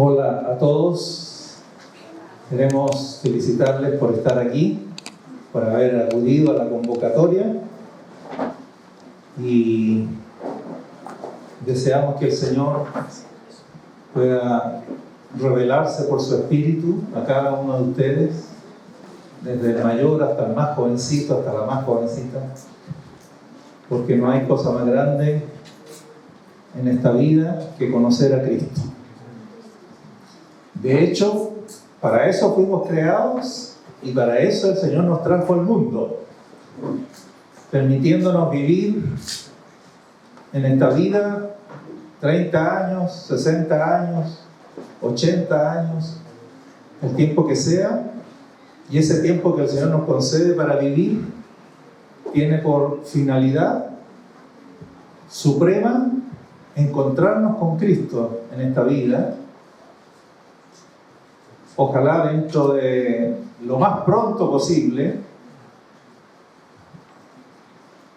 Hola a todos. Queremos felicitarles por estar aquí, por haber acudido a la convocatoria y deseamos que el Señor pueda revelarse por su Espíritu a cada uno de ustedes, desde el mayor hasta el más jovencito, hasta la más jovencita, porque no hay cosa más grande en esta vida que conocer a Cristo. De hecho, para eso fuimos creados y para eso el Señor nos trajo al mundo, permitiéndonos vivir en esta vida 30 años, 60 años, 80 años, el tiempo que sea, y ese tiempo que el Señor nos concede para vivir tiene por finalidad suprema encontrarnos con Cristo en esta vida. Ojalá dentro de lo más pronto posible,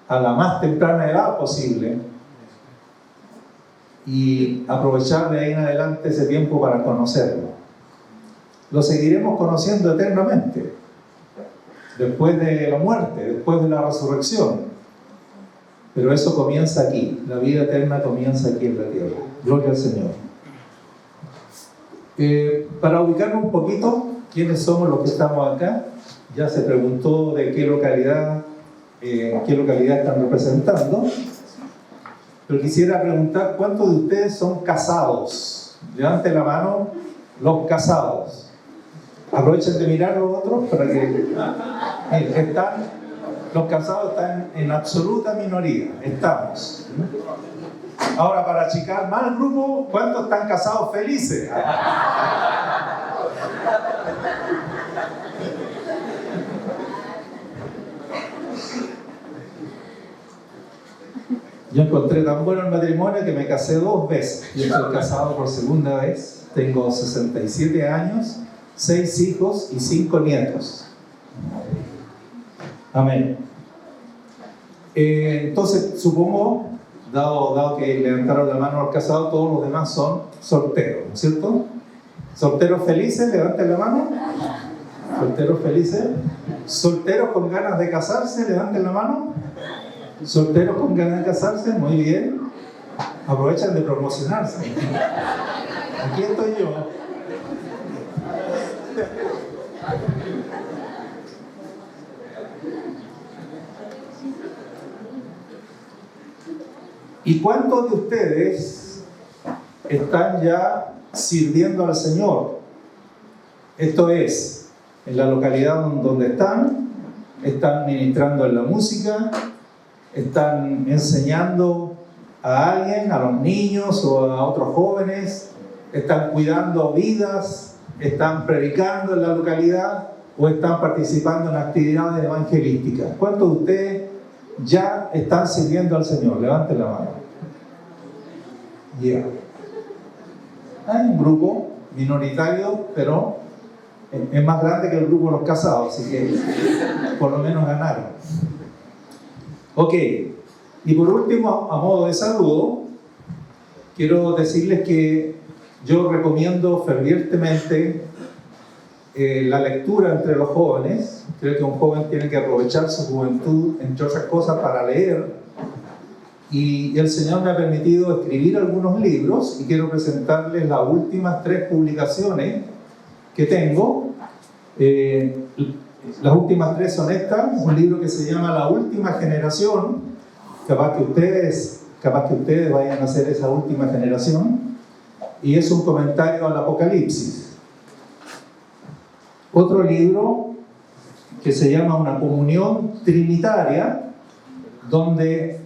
a la más temprana edad posible, y aprovechar de ahí en adelante ese tiempo para conocerlo. Lo seguiremos conociendo eternamente, después de la muerte, después de la resurrección. Pero eso comienza aquí, la vida eterna comienza aquí en la tierra. Gloria al Señor. Para ubicarnos un poquito, ¿quiénes somos los que estamos acá? Ya se preguntó de qué localidad están representando. Pero quisiera preguntar, ¿cuántos de ustedes son casados? Levanten la mano los casados. Aprovechen de mirar los otros para que... los casados están en absoluta minoría. Estamos. Ahora, para achicar más el grupo, ¿cuántos están casados felices? Yo encontré tan bueno el matrimonio que me casé 2 veces. Yo estoy casado por segunda vez. Tengo 67 años, 6 hijos y 5 nietos. Amén. Entonces, supongo, dado que levantaron la mano los casados, todos los demás son solteros, ¿no es cierto? ¿Solteros felices? Levanten la mano. ¿Solteros felices? ¿Solteros con ganas de casarse? Levanten la mano. ¿Solteros con ganas de casarse? Muy bien. Aprovechan de promocionarse. Aquí estoy yo. ¿Y cuántos de ustedes están ya sirviendo al Señor? Esto es, en la localidad donde están ministrando en la música, están enseñando a alguien, a los niños o a otros jóvenes, están cuidando vidas, están predicando en la localidad o están participando en actividades evangelísticas. ¿Cuántos de ustedes ya están sirviendo al Señor? Levanten la mano. Yeah. Hay un grupo minoritario, pero es más grande que el grupo de los casados, así que por lo menos ganaron. Ok, y por último, a modo de saludo, quiero decirles que yo recomiendo fervientemente la lectura entre los jóvenes. Creo que un joven tiene que aprovechar su juventud, entre otras cosas, para leer. Y el Señor me ha permitido escribir algunos libros y quiero presentarles las últimas 3 publicaciones que tengo. Las últimas 3 son estas: un libro que se llama La Última Generación, capaz que ustedes vayan a ser esa última generación, y es un comentario al Apocalipsis. Otro libro que se llama Una Comunión Trinitaria, donde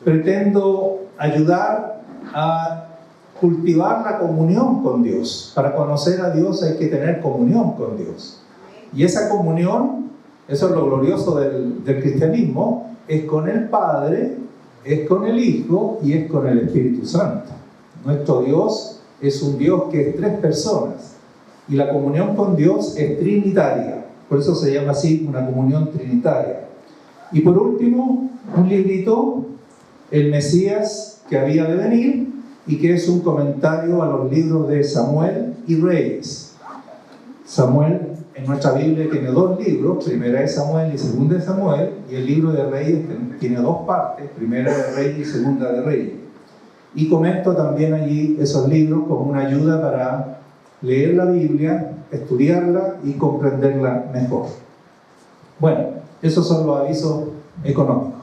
pretendo ayudar a cultivar la comunión con Dios. Para conocer a Dios hay que tener comunión con Dios. Y esa comunión, eso es lo glorioso del cristianismo, es con el Padre, es con el Hijo y es con el Espíritu Santo. Nuestro Dios es un Dios que es 3 personas. Y la comunión con Dios es trinitaria. Por eso se llama así, una comunión trinitaria. Y por último, un librito, El Mesías que había de venir, y que es un comentario a los libros de Samuel y Reyes. Samuel en nuestra Biblia tiene dos libros, Primera de Samuel y Segunda de Samuel, y el libro de Reyes tiene dos partes, Primera de Reyes y Segunda de Reyes. Y comento también allí esos libros como una ayuda para leer la Biblia, estudiarla y comprenderla mejor. Bueno, esos son los avisos económicos.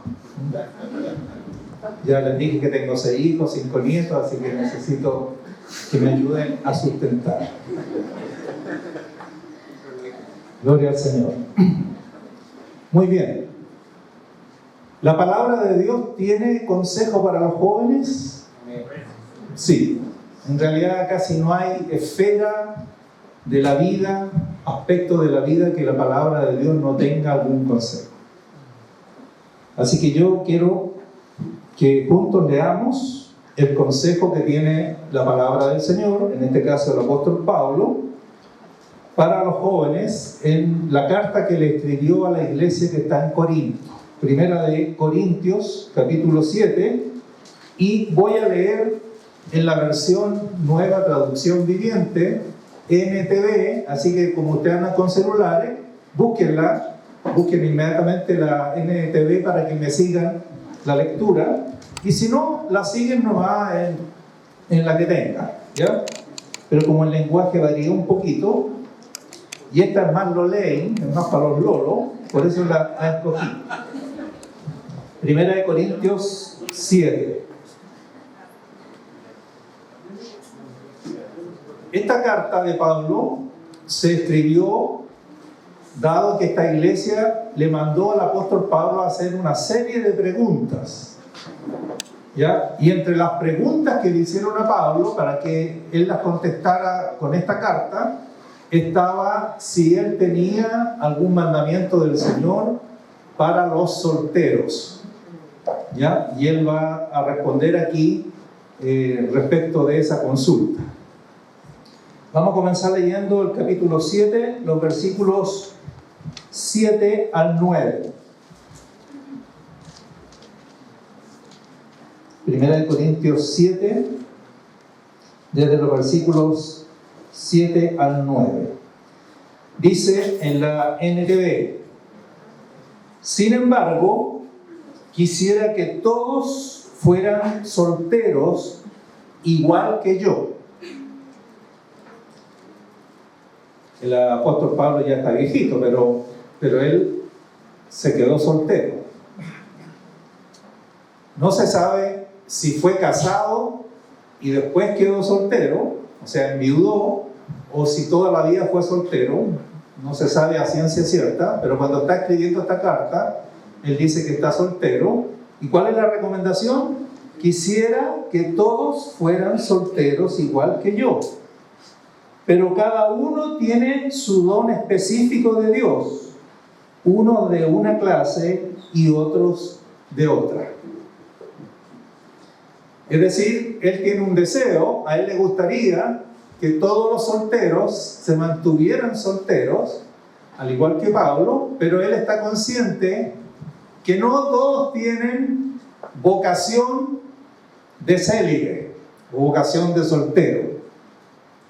Ya les dije que tengo 6 hijos, 5 nietos, así que necesito que me ayuden a sustentar. Gloria al Señor. Muy bien. ¿La palabra de Dios tiene consejo para los jóvenes? Sí. En realidad casi no hay esfera de la vida, aspecto de la vida que la palabra de Dios no tenga algún consejo. Así que yo quiero que juntos leamos el consejo que tiene la palabra del Señor, en este caso el apóstol Pablo, para los jóvenes en la carta que le escribió a la iglesia que está en Corinto. Primera de Corintios, capítulo 7, y voy a leer en la versión Nueva Traducción Viviente, NTV, así que como ustedes andan con celulares, busquen inmediatamente la NTV para que me sigan la lectura, y si no, la siguen nomás en la que tengan, ¿ya? Pero como el lenguaje varía un poquito, y esta es más lolein, es más para los lolos, por eso la escogí. Primera de Corintios 7. Esta carta de Pablo se escribió dado que esta iglesia le mandó al apóstol Pablo a hacer una serie de preguntas, ¿ya? Y entre las preguntas que le hicieron a Pablo para que él las contestara con esta carta estaba si él tenía algún mandamiento del Señor para los solteros, ¿ya? Y él va a responder aquí respecto de esa consulta. Vamos a comenzar leyendo el capítulo 7, los versículos 7 al 9. Primera de Corintios 7, desde los versículos 7 al 9. Dice en la NTV: sin embargo, quisiera que todos fueran solteros igual que yo. El apóstol Pablo ya está viejito, pero él se quedó soltero. No se sabe si fue casado y después quedó soltero, o sea, enviudó, o si toda la vida fue soltero. No se sabe a ciencia cierta, pero cuando está escribiendo esta carta, él dice que está soltero. ¿Y cuál es la recomendación? Quisiera que todos fueran solteros igual que yo. Pero cada uno tiene su don específico de Dios, unos de una clase y otros de otra. Es decir, él tiene un deseo, a él le gustaría que todos los solteros se mantuvieran solteros, al igual que Pablo, pero él está consciente que no todos tienen vocación de célibe, vocación de soltero.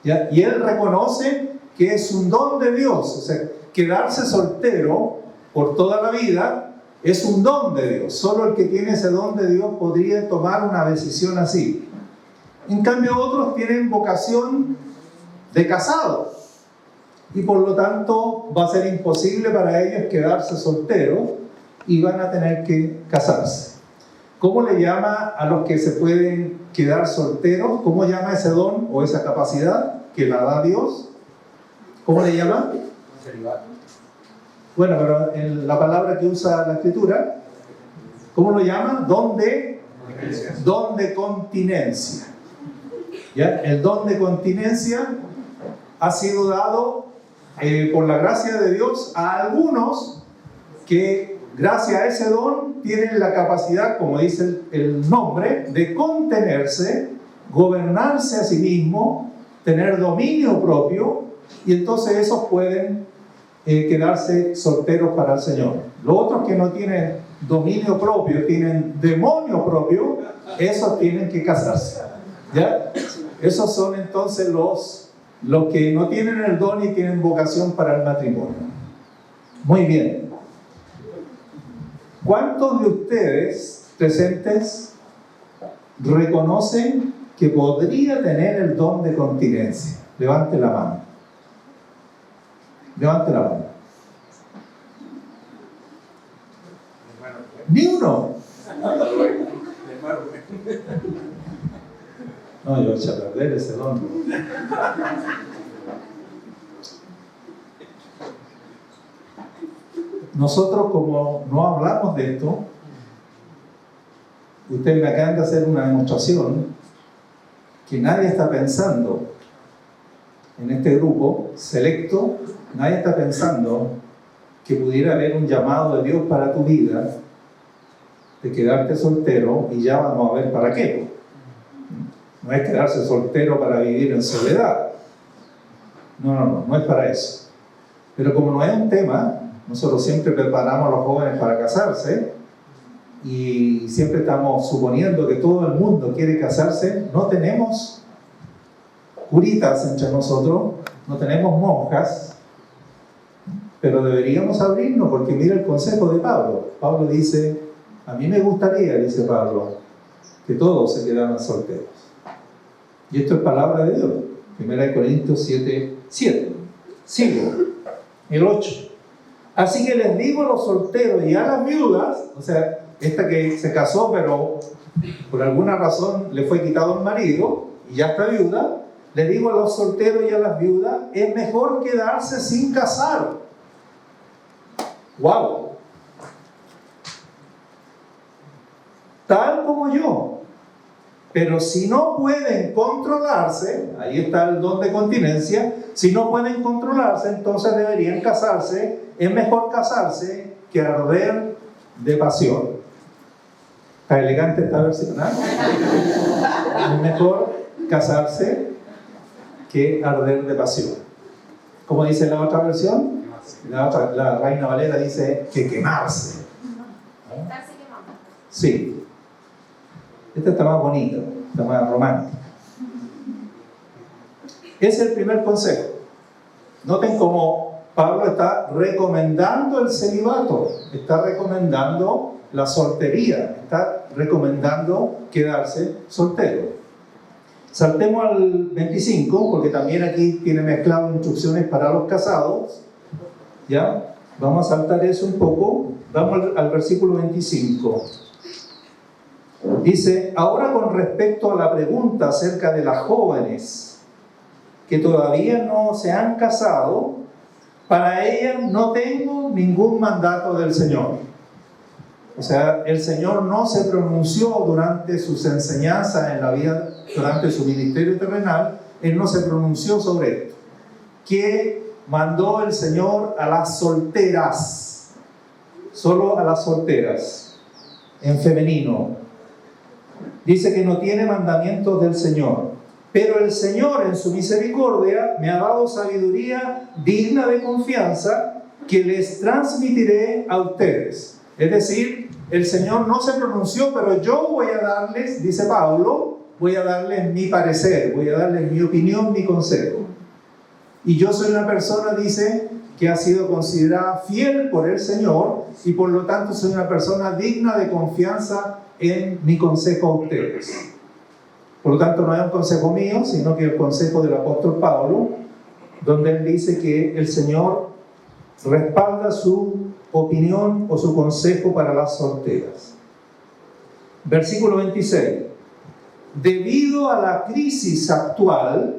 ¿Ya? Y él reconoce que es un don de Dios, o sea, quedarse soltero por toda la vida es un don de Dios. Solo el que tiene ese don de Dios podría tomar una decisión así. En cambio, otros tienen vocación de casados y por lo tanto va a ser imposible para ellos quedarse solteros y van a tener que casarse. ¿Cómo le llama a los que se pueden quedar solteros? ¿Cómo llama ese don o esa capacidad que la da Dios? ¿Cómo le llama? Bueno, pero en la palabra que usa la Escritura, ¿cómo lo llama? Don de continencia. ¿Ya? El don de continencia ha sido dado por la gracia de Dios a algunos que gracias a ese don tienen la capacidad, como dice el nombre, de contenerse, gobernarse a sí mismo, tener dominio propio, y entonces esos pueden quedarse solteros para el Señor. Los otros que no tienen dominio propio, tienen demonio propio, esos tienen que casarse. ¿Ya? Esos son entonces los los que no tienen el don y tienen vocación para el matrimonio. Muy bien. ¿Cuántos de ustedes presentes reconocen que podría tener el don de continencia? Levante la mano. Levante la mano. Ni uno. No, yo eché a perder ese don. Nosotros, como no hablamos de esto, ustedes me acaban de hacer una demostración que nadie está pensando en este grupo selecto, nadie está pensando que pudiera haber un llamado de Dios para tu vida, de quedarte soltero, y ya vamos a ver para qué. No es quedarse soltero para vivir en soledad. No es para eso. Pero como no es un tema, nosotros siempre preparamos a los jóvenes para casarse y siempre estamos suponiendo que todo el mundo quiere casarse. No tenemos curitas entre nosotros, no tenemos monjas, pero deberíamos abrirnos, porque mira el consejo de Pablo. Pablo dice, a mí me gustaría, dice Pablo, que todos se quedaran solteros. Y esto es palabra de Dios. 1 Corintios 7:7. Sigo. El 8. Así que les digo a los solteros y a las viudas, o sea, esta que se casó pero por alguna razón le fue quitado el marido y ya está viuda, les digo a los solteros y a las viudas, es mejor quedarse sin casar. ¡Wow! Tal como yo. Pero si no pueden controlarse, ahí está el don de continencia, si no pueden controlarse, entonces deberían casarse. Es mejor casarse que arder de pasión. Está elegante esta versión, ¿no? Es mejor casarse que arder de pasión. ¿Cómo dice la otra versión? La Reina Valera dice que quemarse. Estarse quemando. Sí. Esta está más bonita, está más romántica. Ese es el primer consejo. Noten cómo Pablo está recomendando el celibato, está recomendando la soltería, está recomendando quedarse soltero. Saltemos al 25, porque también aquí tiene mezclado instrucciones para los casados. ¿Ya? Vamos a saltar eso un poco. Vamos al versículo 25. Dice, ahora con respecto a la pregunta acerca de las jóvenes que todavía no se han casado, para ellas no tengo ningún mandato del Señor. O sea, el Señor no se pronunció durante sus enseñanzas en la vida, durante su ministerio terrenal, Él no se pronunció sobre esto. ¿Qué mandó el Señor a las solteras? Solo a las solteras, en femenino. Dice que no tiene mandamientos del Señor, pero el Señor en su misericordia me ha dado sabiduría digna de confianza que les transmitiré a ustedes. Es decir, el Señor no se pronunció, pero yo voy a darles, dice Pablo, voy a darles mi parecer, voy a darles mi opinión, mi consejo. Y yo soy una persona, dice, que ha sido considerada fiel por el Señor y por lo tanto soy una persona digna de confianza en mi consejo a ustedes. Por lo tanto, no es un consejo mío, sino que el consejo del apóstol Pablo, donde él dice que el Señor respalda su opinión o su consejo para las solteras. Versículo 26. Debido a la crisis actual,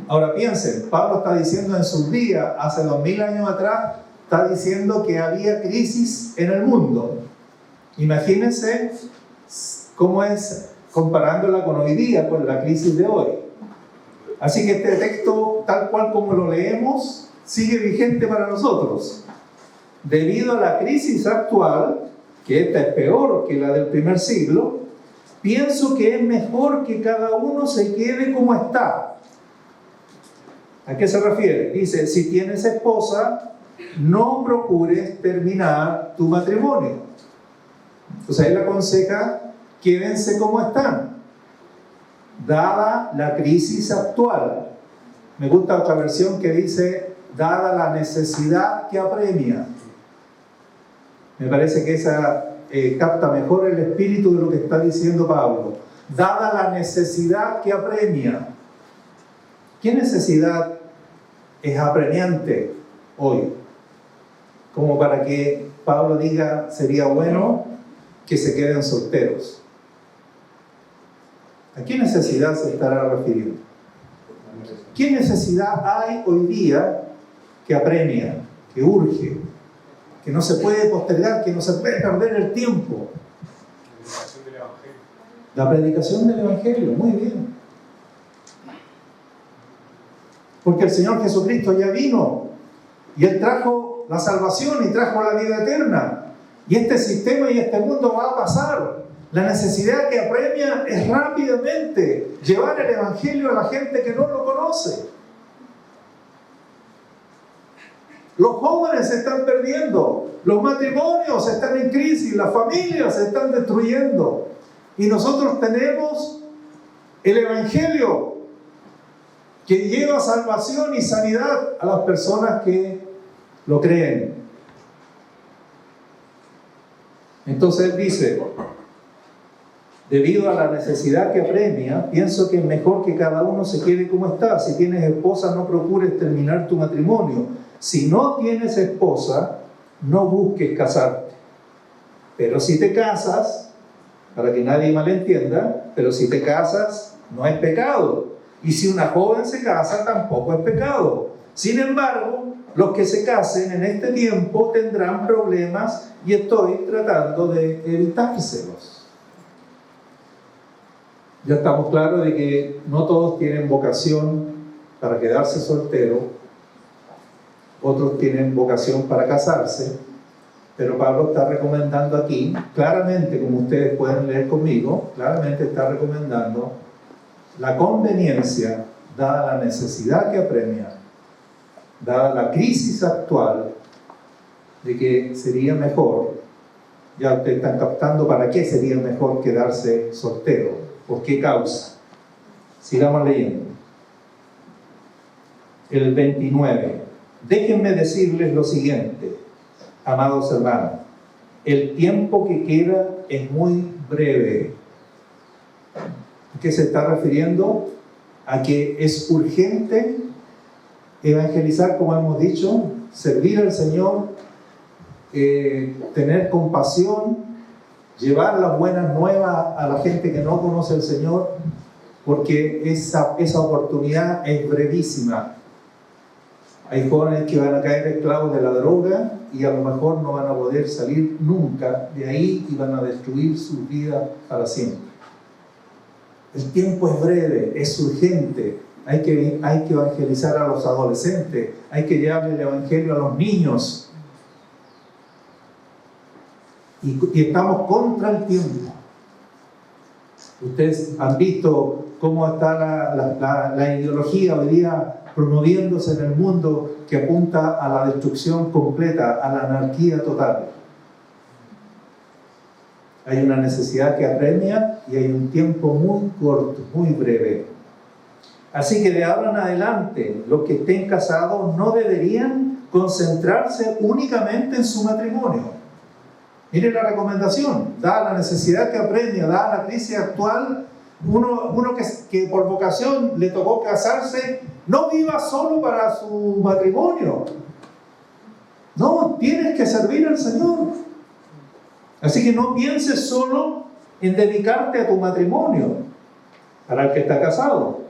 ahora piensen, Pablo está diciendo en sus días, hace 2000 años atrás, está diciendo que había crisis en el mundo. Imagínense cómo es comparándola con hoy día, con la crisis de hoy. Así que este texto, tal cual como lo leemos, sigue vigente para nosotros. Debido a la crisis actual, que esta es peor que la del primer siglo, pienso que es mejor que cada uno se quede como está. ¿A qué se refiere? Dice, si tienes esposa, no procures terminar tu matrimonio. O sea, él aconseja, quédense como están, dada la crisis actual. Me gusta otra versión que dice, dada la necesidad que apremia. Me parece que esa capta mejor el espíritu de lo que está diciendo Pablo. Dada la necesidad que apremia. ¿Qué necesidad es apremiante hoy? Como para que Pablo diga, sería bueno que se queden solteros. ¿A qué necesidad se estará refiriendo? ¿Qué necesidad hay hoy día que apremia, que urge, que no se puede postergar, que no se puede perder el tiempo? La predicación del Evangelio, muy bien. Porque el Señor Jesucristo ya vino y Él trajo la salvación y trajo la vida eterna. Y este sistema y este mundo va a pasar. La necesidad que apremia es rápidamente llevar el Evangelio a la gente que no lo conoce. Los jóvenes se están perdiendo, los matrimonios están en crisis, las familias se están destruyendo. Y nosotros tenemos el Evangelio que lleva salvación y sanidad a las personas que lo creen. Entonces él dice, debido a la necesidad que apremia, pienso que es mejor que cada uno se quede como está. Si tienes esposa, no procures terminar tu matrimonio. Si no tienes esposa, no busques casarte. Pero si te casas, para que nadie malentienda, pero si te casas, no es pecado. Y si una joven se casa, tampoco es pecado. Sin embargo, los que se casen en este tiempo tendrán problemas y estoy tratando de evitárselos. Ya estamos claros de que no todos tienen vocación para quedarse solteros, otros tienen vocación para casarse, pero Pablo está recomendando aquí, claramente, como ustedes pueden leer conmigo, claramente está recomendando la conveniencia, dada la necesidad que apremia, dada la crisis actual, de que sería mejor, ya ustedes están captando para qué sería mejor quedarse soltero, por qué causa. Sigamos leyendo. El 29. Déjenme decirles lo siguiente, amados hermanos, el tiempo que queda es muy breve. ¿A qué se está refiriendo? A que es urgente evangelizar, como hemos dicho, servir al Señor, tener compasión, llevar las buenas nuevas a la gente que no conoce al Señor, porque esa oportunidad es brevísima. Hay jóvenes que van a caer esclavos de la droga y a lo mejor no van a poder salir nunca de ahí y van a destruir su vida para siempre. El tiempo es breve, es urgente. Hay que evangelizar a los adolescentes, hay que llevarle el evangelio a los niños. Y estamos contra el tiempo. Ustedes han visto cómo está la ideología hoy día promoviéndose en el mundo que apunta a la destrucción completa, a la anarquía total. Hay una necesidad que apremia y hay un tiempo muy corto, muy breve. Así que de ahora en adelante, los que estén casados no deberían concentrarse únicamente en su matrimonio. Miren la recomendación, dada la necesidad que apremia, dada la crisis actual, uno que por vocación le tocó casarse, no viva solo para su matrimonio. No, tienes que servir al Señor. Así que no pienses solo en dedicarte a tu matrimonio, para el que está casado.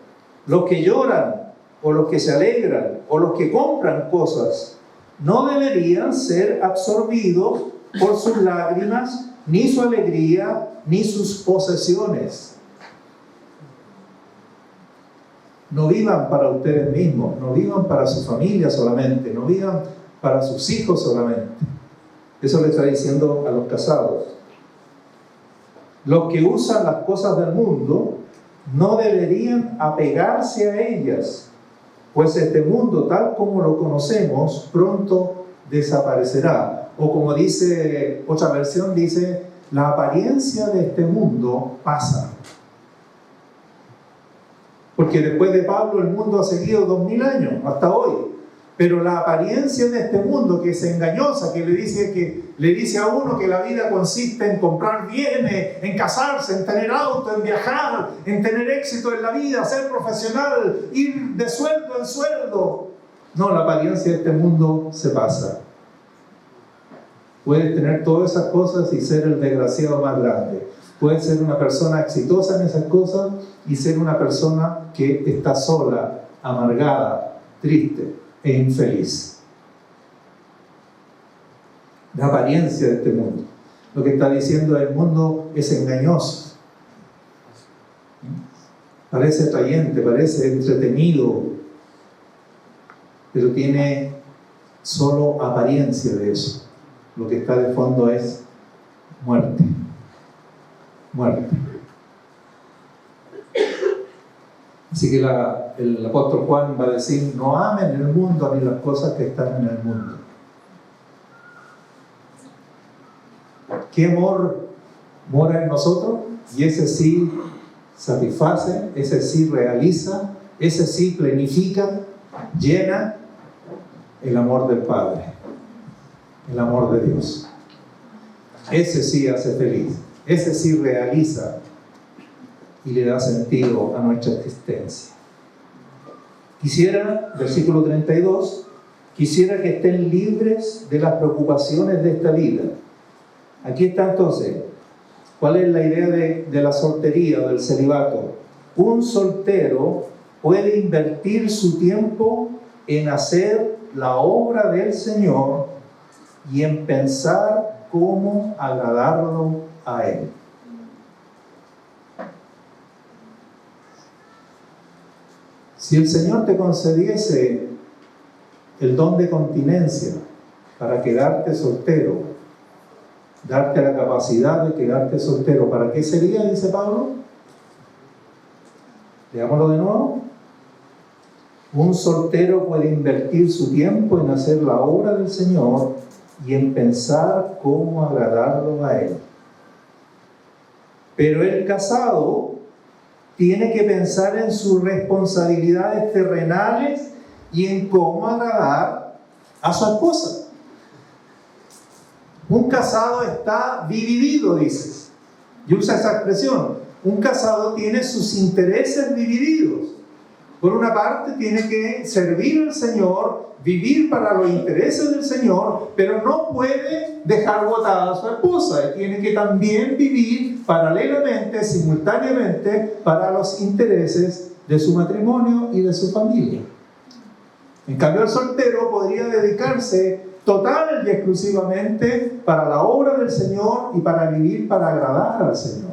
Los que lloran, o los que se alegran, o los que compran cosas, no deberían ser absorbidos por sus lágrimas, ni su alegría, ni sus posesiones. No vivan para ustedes mismos, no vivan para su familia solamente, no vivan para sus hijos solamente. Eso le está diciendo a los casados. Los que usan las cosas del mundo no deberían apegarse a ellas, pues este mundo, tal como lo conocemos, pronto desaparecerá. O como dice otra versión, dice, la apariencia de este mundo pasa. porque después de Pablo el mundo ha seguido 2000 años, hasta hoy. Pero la apariencia de este mundo, que es engañosa, que le dice a uno que la vida consiste en comprar bienes, en casarse, en tener auto, en viajar, en tener éxito en la vida, ser profesional, ir de sueldo en sueldo. No, la apariencia de este mundo se pasa. Puedes tener todas esas cosas y ser el desgraciado más grande. Puedes ser una persona exitosa en esas cosas y ser una persona que está sola, amargada, triste e infeliz. La apariencia de este mundo. Lo que está diciendo el mundo es engañoso. Parece atrayente, parece entretenido, pero tiene solo apariencia de eso. Lo que está de fondo es muerte. Muerte. Así que el apóstol Juan va a decir: no amen el mundo ni las cosas que están en el mundo. ¿Qué amor mora en nosotros? Y ese sí satisface, ese sí realiza, ese sí planifica, llena el amor del Padre, el amor de Dios. Ese sí hace feliz, ese sí realiza y le da sentido a nuestra existencia. Quisiera, versículo 32, quisiera que estén libres de las preocupaciones de esta vida. Aquí está entonces, ¿cuál es la idea de la soltería o del celibato? Un soltero puede invertir su tiempo en hacer la obra del Señor y en pensar cómo agradarlo a Él. Si el Señor te concediese el don de continencia para quedarte soltero, darte la capacidad de quedarte soltero, ¿para qué sería? Dice Pablo. Leámoslo de nuevo. Un soltero puede invertir su tiempo en hacer la obra del Señor y en pensar cómo agradarlo a Él. Pero el casado tiene que pensar en sus responsabilidades terrenales y en cómo agradar a su esposa. Un casado está dividido, dices. Y usa esa expresión. Un casado tiene sus intereses divididos. Por una parte, tiene que servir al Señor, vivir para los intereses del Señor, pero no puede dejar botada a su esposa. Y tiene que también vivir paralelamente, simultáneamente, para los intereses de su matrimonio y de su familia. En cambio, el soltero podría dedicarse total y exclusivamente para la obra del Señor y para vivir para agradar al Señor.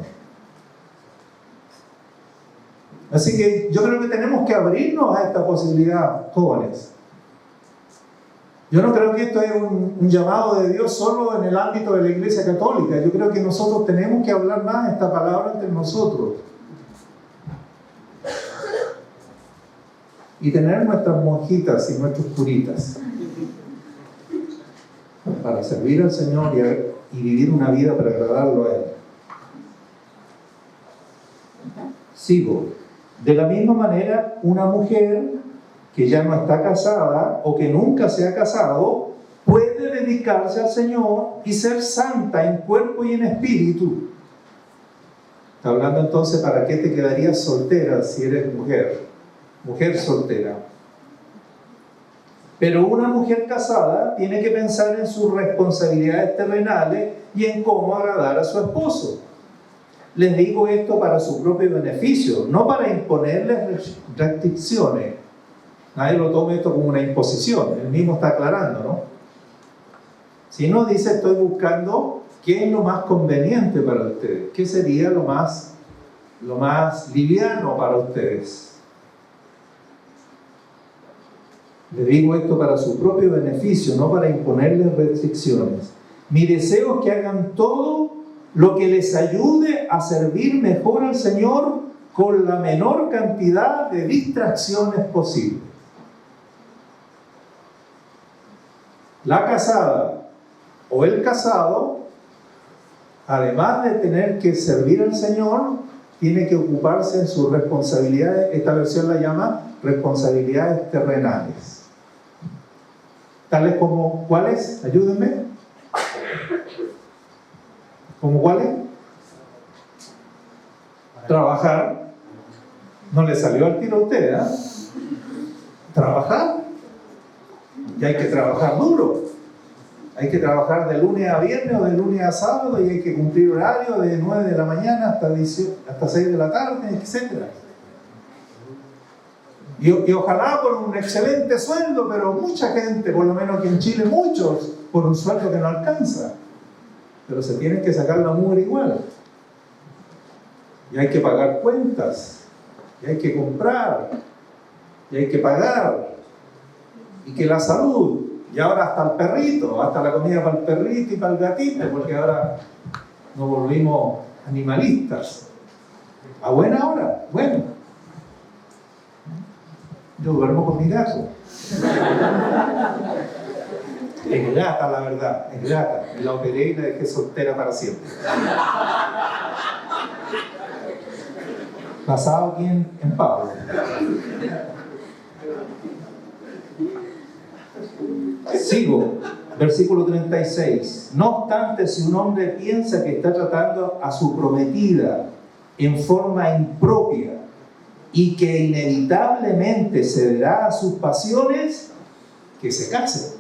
Así que yo creo que tenemos que abrirnos a esta posibilidad, jóvenes. Yo no creo que esto es un llamado de Dios solo en el ámbito de la Iglesia Católica. Yo creo que nosotros tenemos que hablar más esta palabra entre nosotros. Y tener nuestras monjitas y nuestros curitas para servir al Señor y vivir una vida para agradarlo a Él. Sigo. De la misma manera, una mujer que ya no está casada o que nunca se ha casado puede dedicarse al Señor y ser santa en cuerpo y en espíritu. Está hablando entonces, ¿para qué te quedarías soltera si eres mujer? Mujer soltera. Pero una mujer casada tiene que pensar en sus responsabilidades terrenales y en cómo agradar a su esposo. Les digo esto para su propio beneficio, no para imponerles restricciones. Nadie lo tome esto como una imposición, él mismo está aclarando, ¿no? Si no, dice, estoy buscando qué es lo más conveniente para ustedes, qué sería lo más liviano para ustedes. Le digo esto para su propio beneficio, no para imponerles restricciones. Mi deseo es que hagan todo lo que les ayude a servir mejor al Señor con la menor cantidad de distracciones posible. La casada o el casado, además de tener que servir al Señor, tiene que ocuparse en sus responsabilidades. Esta versión la llama responsabilidades terrenales. Tales como, ¿cuáles? Ayúdenme. ¿Como cuáles? Trabajar. No le salió al tiro a usted, ¿eh? Trabajar. Y hay que trabajar duro. Hay que trabajar de lunes a viernes o de lunes a sábado y hay que cumplir horario de 9 de la mañana hasta 6 de la tarde, etc. Y ojalá por un excelente sueldo, pero mucha gente, por lo menos aquí en Chile, muchos, por un sueldo que no alcanza. Pero se tienen que sacar la mugre igual. Y hay que pagar cuentas. Y hay que comprar. Y hay que pagar. Y que la salud. Y ahora hasta el perrito, hasta la comida para el perrito y para el gatito, porque ahora nos volvimos animalistas. ¿A buena hora? Bueno. Yo duermo con mi gato. Es gata, la verdad, es gata. La operé y la dejé soltera para siempre. Basado aquí en Pablo. Sigo, versículo 36. No obstante, si un hombre piensa que está tratando a su prometida en forma impropia y que inevitablemente cederá a sus pasiones, que se case.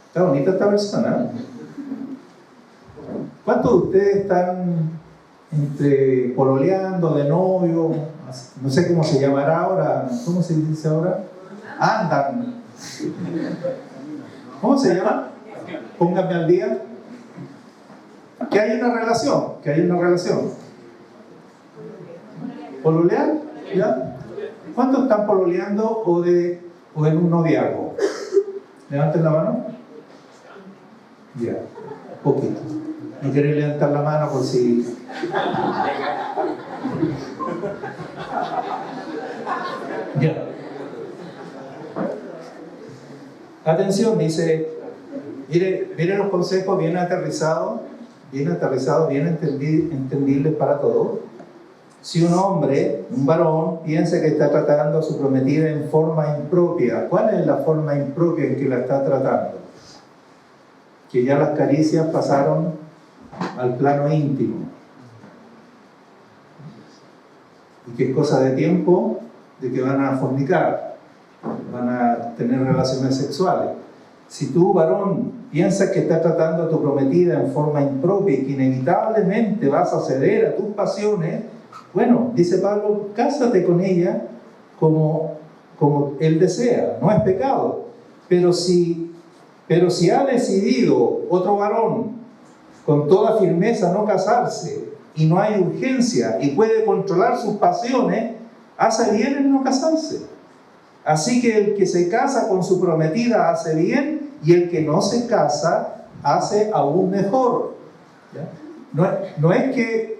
Está bonita esta persona. ¿Cuántos de ustedes están entre pololeando, de novio? No sé cómo se llamará ahora. ¿Cómo se dice ahora? Andan. ¿Cómo se llama? Pónganme al día. Que hay una relación. Que hay una relación. ¿Pololear? ¿Ya? ¿Cuántos están pololeando o en un noviazgo? Levanten la mano. Ya, poquito. No quieren levantar la mano por si... Ya. Atención, dice, mire los consejos bien aterrizados, bien entendibles para todos. Si un hombre, un varón, piensa que está tratando a su prometida en forma impropia, ¿cuál es la forma impropia en que la está tratando? Que ya las caricias pasaron al plano íntimo. Y que es cosa de tiempo de que van a fornicar, van a tener relaciones sexuales. Si tú, varón, piensas que estás tratando a tu prometida en forma impropia y que inevitablemente vas a ceder a tus pasiones, bueno, dice Pablo, cásate con ella como él desea, no es pecado. Pero si ha decidido otro varón con toda firmeza no casarse y no hay urgencia y puede controlar sus pasiones, hace bien en no casarse. Así que el que se casa con su prometida hace bien y el que no se casa hace aún mejor. ¿Ya? No es que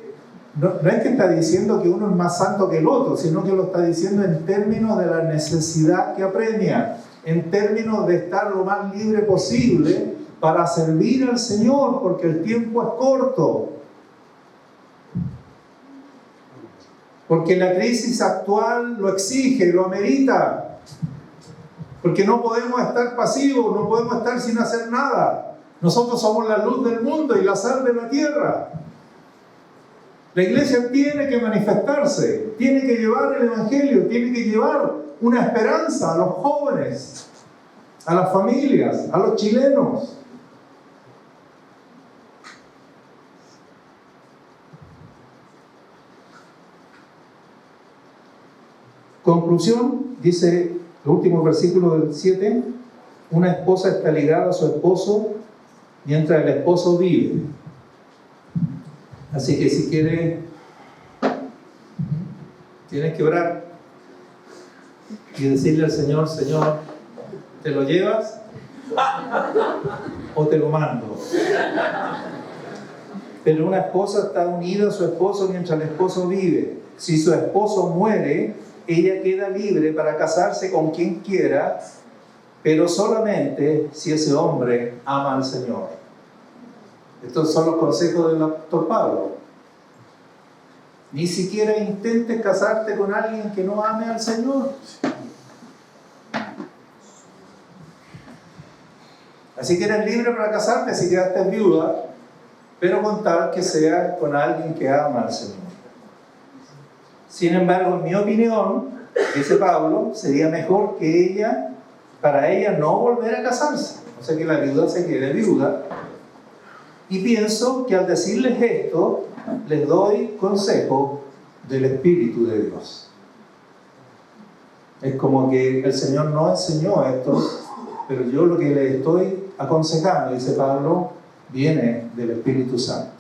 está diciendo que uno es más santo que el otro, sino que lo está diciendo en términos de la necesidad que apremia, en términos de estar lo más libre posible para servir al Señor, porque el tiempo es corto. Porque la crisis actual lo exige, lo amerita. Porque no podemos estar pasivos, no podemos estar sin hacer nada. Nosotros somos la luz del mundo y la sal de la tierra. La iglesia tiene que manifestarse, tiene que llevar el evangelio, tiene que llevar una esperanza a los jóvenes, a las familias, a los chilenos. Conclusión, dice el último versículo del 7, una esposa está ligada a su esposo mientras el esposo vive. Así que si quieres, tienes que orar y decirle al Señor, Señor, ¿te lo llevas o te lo mando? Pero una esposa está unida a su esposo mientras el esposo vive. Si su esposo muere, ella queda libre para casarse con quien quiera, pero solamente si ese hombre ama al Señor. Estos son los consejos del apóstol Pablo. Ni siquiera intentes casarte con alguien que no ame al Señor. Así que eres libre para casarte si quedaste viuda, pero con tal que sea con alguien que ama al Señor. Sin embargo, en mi opinión, dice Pablo, sería mejor que para ella no volver a casarse. O sea, que la viuda se quede viuda. Y pienso que al decirles esto, les doy consejo del Espíritu de Dios. Es como que el Señor no enseñó esto, pero yo lo que les estoy aconsejando, dice Pablo, viene del Espíritu Santo.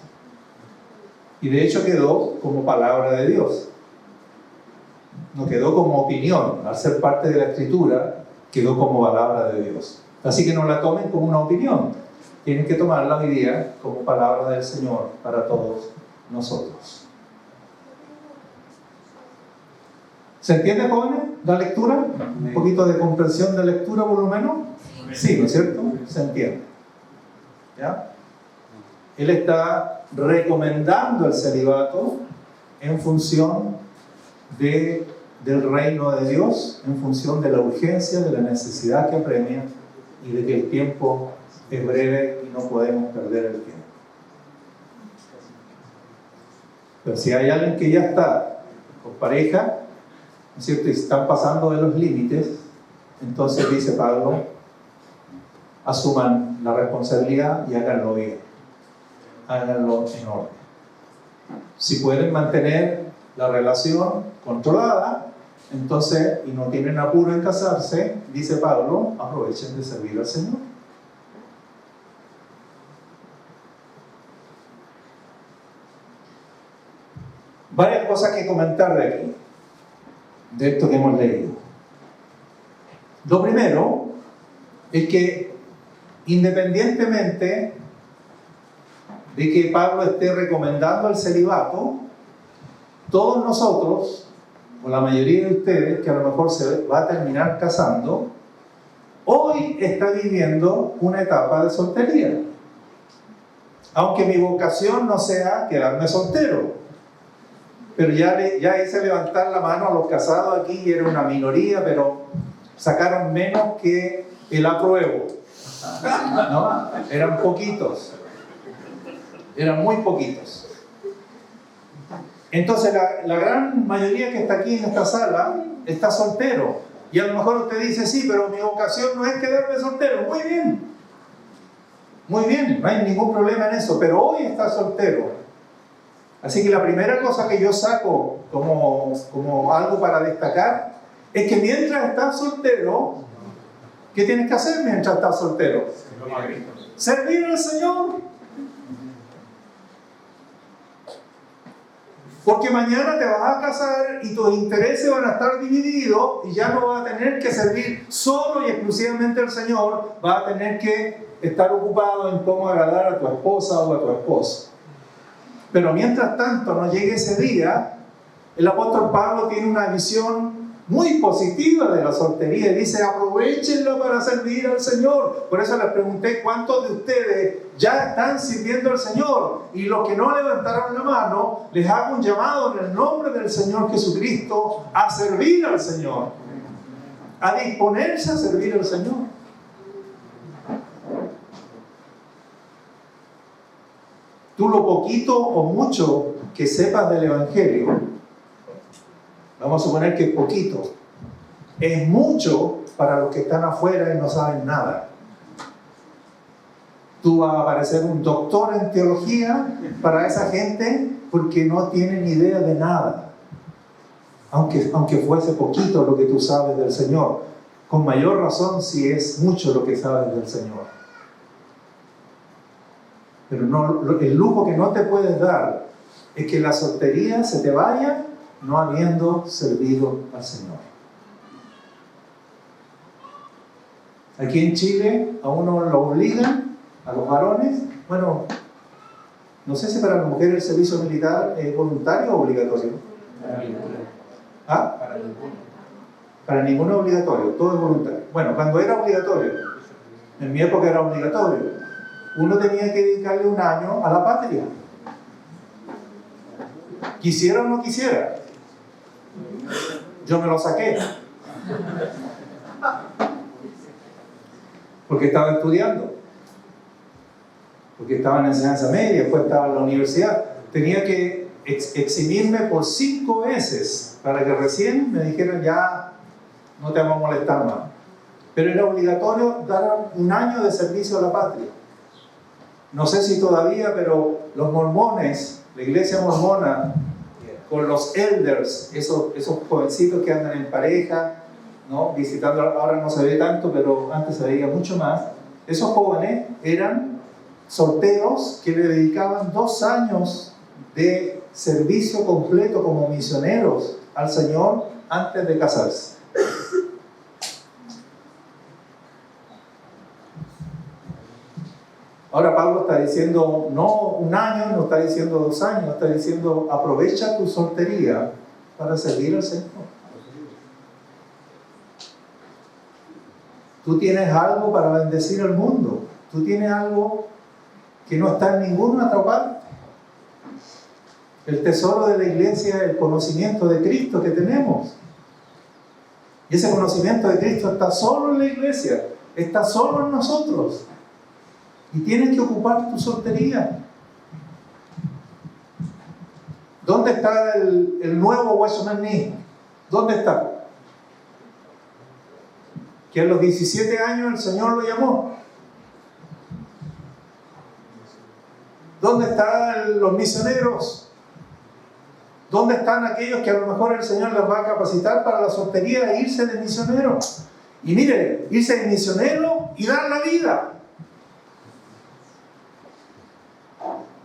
Y de hecho quedó como palabra de Dios. No quedó como opinión. Al ser parte de la Escritura, quedó como palabra de Dios. Así que no la tomen como una opinión. Tienen que tomarla hoy día como palabra del Señor para todos nosotros. ¿Se entiende, jóvenes, la lectura? ¿Un poquito de comprensión de lectura, por lo menos? Sí, ¿no es cierto? Se entiende. ¿Ya? Él está recomendando el celibato en función del reino de Dios, en función de la urgencia, de la necesidad que apremia y de que el tiempo es breve y no podemos perder el tiempo. Pero si hay alguien que ya está con pareja, ¿no es cierto?, y están pasando de los límites, entonces dice Pablo, asuman la responsabilidad y háganlo bien, háganlo en orden. Si pueden mantener la relación controlada, entonces, y no tienen apuro en casarse, dice Pablo, aprovechen de servir al Señor. Varias cosas que comentar de aquí, de esto que hemos leído. Lo primero es que, independientemente de que Pablo esté recomendando el celibato, todos nosotros, o la mayoría de ustedes, que a lo mejor se va a terminar casando, hoy está viviendo una etapa de soltería. Aunque mi vocación no sea quedarme soltero. Pero ya hice levantar la mano a los casados aquí, y era una minoría, pero sacaron menos que el apruebo. ¿No? Eran poquitos. Eran muy poquitos. Entonces la gran mayoría que está aquí en esta sala está soltero. Y a lo mejor usted dice, sí, pero mi vocación no es quedarme soltero. Muy bien. Muy bien, no hay ningún problema en eso. Pero hoy está soltero. Así que la primera cosa que yo saco como algo para destacar es que mientras estás soltero, ¿qué tienes que hacer mientras estás soltero? Servir al Señor. Porque mañana te vas a casar y tus intereses van a estar divididos y ya no vas a tener que servir solo y exclusivamente al Señor, vas a tener que estar ocupado en cómo agradar a tu esposa o a tu esposo. Pero mientras tanto no llegue ese día, el apóstol Pablo tiene una visión muy positiva de la soltería y dice, aprovechenla para servir al Señor. Por eso les pregunté cuántos de ustedes ya están sirviendo al Señor, y los que no levantaron la mano, les hago un llamado en el nombre del Señor Jesucristo a servir al Señor, a disponerse a servir al Señor. Tú lo poquito o mucho que sepas del Evangelio, vamos a suponer que es poquito, es mucho para los que están afuera y no saben nada. Tú vas a parecer un doctor en teología para esa gente porque no tienen idea de nada. Aunque fuese poquito lo que tú sabes del Señor, con mayor razón si es mucho lo que sabes del Señor. Pero no, el lujo que no te puedes dar es que la soltería se te vaya no habiendo servido al Señor. Aquí en Chile a uno lo obligan, a los varones, bueno, no sé si para las mujeres el servicio militar es voluntario o obligatorio. ¿Ah? Para ninguno es obligatorio, todo es voluntario. Bueno, cuando era obligatorio, en mi época era obligatorio, uno tenía que dedicarle un año a la patria. Quisiera o no quisiera. Yo me lo saqué. Porque estaba estudiando. Porque estaba en enseñanza media, después estaba en la universidad. Tenía que eximirme por 5 veces para que recién me dijeran ya no te vamos a molestar más. Pero era obligatorio dar 1 año de servicio a la patria. No sé si todavía, pero los mormones, la iglesia mormona, con los elders, esos jovencitos que andan en pareja, ¿no? Visitando, ahora no se ve tanto, pero antes se veía mucho más. Esos jóvenes eran solteros que le dedicaban 2 años de servicio completo como misioneros al Señor antes de casarse. Ahora Pablo está diciendo no 1 año, no está diciendo 2 años, está diciendo aprovecha tu soltería para servir al Señor. Tú tienes algo para bendecir al mundo. Tú tienes algo que no está en ninguna otra parte. El tesoro de la iglesia es el conocimiento de Cristo que tenemos. Y ese conocimiento de Cristo está solo en la iglesia, está solo en nosotros. Y tienes que ocupar tu soltería. ¿Dónde está el nuevo Watchman Nee? ¿Dónde está? Que a los 17 años el Señor lo llamó. ¿Dónde están los misioneros? ¿Dónde están aquellos que a lo mejor el Señor les va a capacitar para la soltería e irse de misionero? Y mire, irse de misionero y dar la vida.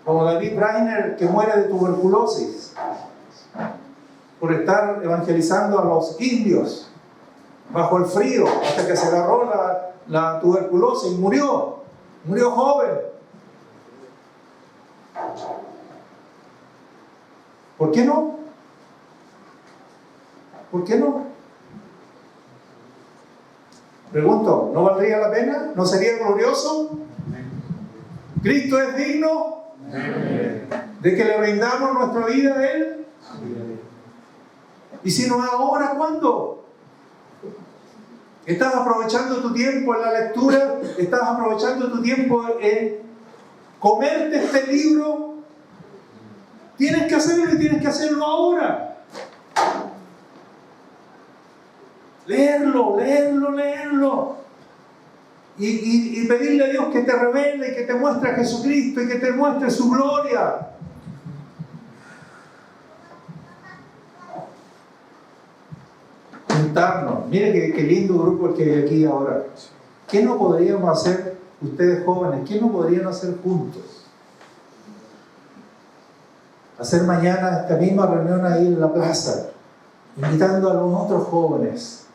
Como David Brainer, que muere de tuberculosis por estar evangelizando a los indios bajo el frío hasta que se agarró la tuberculosis y murió joven. ¿Por qué no? ¿Por qué no? Pregunto, ¿no valdría la pena? ¿No sería glorioso? ¿Cristo es digno de que le brindamos nuestra vida a Él? Y si no es ahora, ¿cuándo? ¿Estás aprovechando tu tiempo en la lectura? ¿Estás aprovechando tu tiempo en comerte este libro? Tienes que hacerlo y tienes que hacerlo ahora. Leerlo. Y pedirle a Dios que te revele y que te muestre a Jesucristo y que te muestre su gloria. Juntarnos. Mire qué lindo grupo el que hay aquí ahora. ¿Qué no podríamos hacer ustedes jóvenes? ¿Qué no podrían hacer juntos? Hacer mañana esta misma reunión ahí en la plaza, invitando a los otros jóvenes,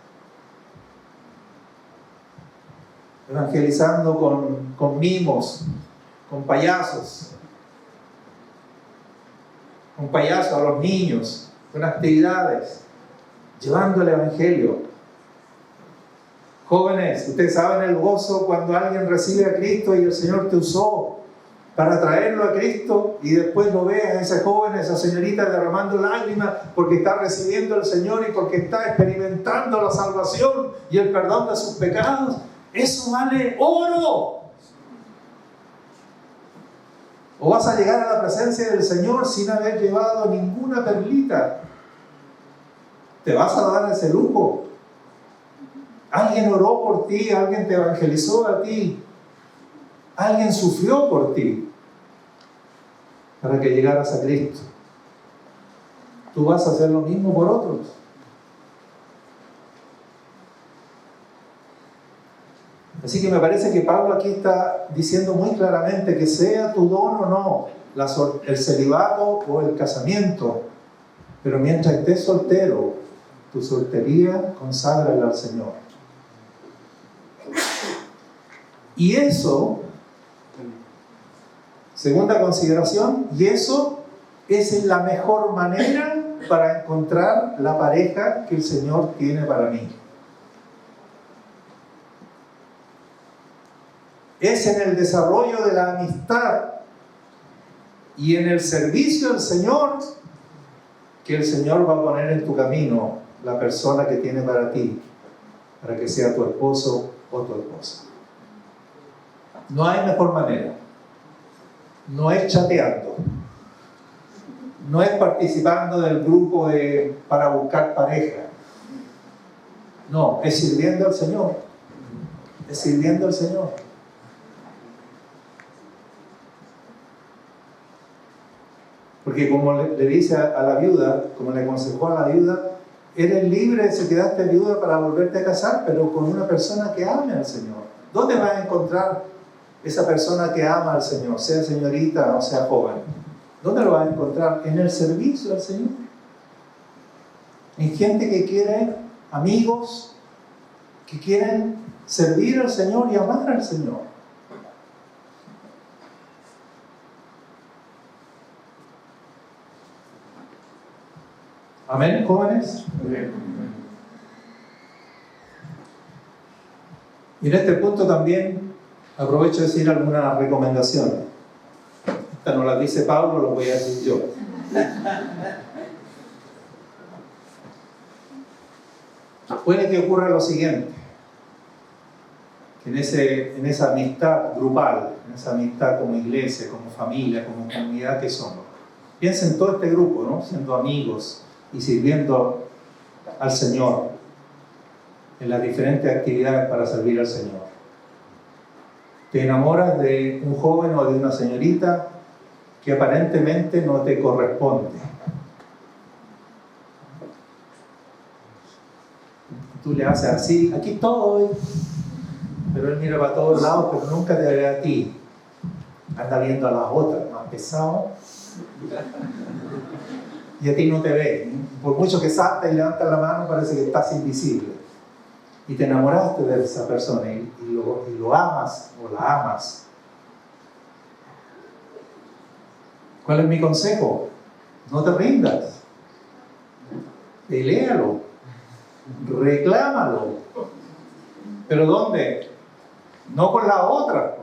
evangelizando con mimos, con payasos a los niños, con actividades, llevando el evangelio. Jóvenes, ustedes saben el gozo cuando alguien recibe a Cristo y el Señor te usó para traerlo a Cristo y después lo veas a ese joven, a esa señorita derramando lágrimas porque está recibiendo al Señor y porque está experimentando la salvación y el perdón de sus pecados. Eso vale oro. O vas a llegar a la presencia del Señor sin haber llevado ninguna perlita. ¿Te vas a dar ese lujo? Alguien oró por ti, alguien te evangelizó a ti, alguien sufrió por ti para que llegaras a Cristo. Tú vas a hacer lo mismo por otros. Así que me parece que Pablo aquí está diciendo muy claramente que sea tu don o no, el celibato o el casamiento, pero mientras estés soltero, tu soltería conságrala al Señor. Y eso, segunda consideración, y eso es la mejor manera para encontrar la pareja que el Señor tiene para mí. Es en el desarrollo de la amistad y en el servicio al Señor que el Señor va a poner en tu camino la persona que tiene para ti, para que sea tu esposo o tu esposa. No hay mejor manera. No es chateando. No es participando del grupo para buscar pareja. No, es sirviendo al Señor. Es sirviendo al Señor. Porque como le dice a la viuda, como le aconsejó a la viuda, eres libre si quedaste viuda para volverte a casar, pero con una persona que ame al Señor. ¿Dónde vas a encontrar esa persona que ama al Señor, sea señorita o sea joven? ¿Dónde lo vas a encontrar? En el servicio al Señor. En gente que quiere amigos, que quieren servir al Señor y amar al Señor. Amén, jóvenes. Amén. Y en este punto también aprovecho de decir algunas recomendaciones. Esta no las dice Pablo, lo voy a decir yo. Puede que ocurra lo siguiente, que en esa amistad grupal, en esa amistad como iglesia, como familia, como comunidad que somos, piensen en todo este grupo, ¿no? Siendo amigos y sirviendo al Señor en las diferentes actividades para servir al Señor. Te enamoras de un joven o de una señorita que aparentemente no te corresponde. Tú le haces así, aquí estoy, pero él mira para todos lados, pero nunca te ve a ti. Anda viendo a las otras, más pesado, y a ti no te ve. Por mucho que salta y levanta la mano, parece que estás invisible. Y te enamoraste de esa persona y lo amas o la amas. ¿Cuál es mi consejo? No te rindas. Peléalo. Reclámalo. ¿Pero dónde? No con la otra,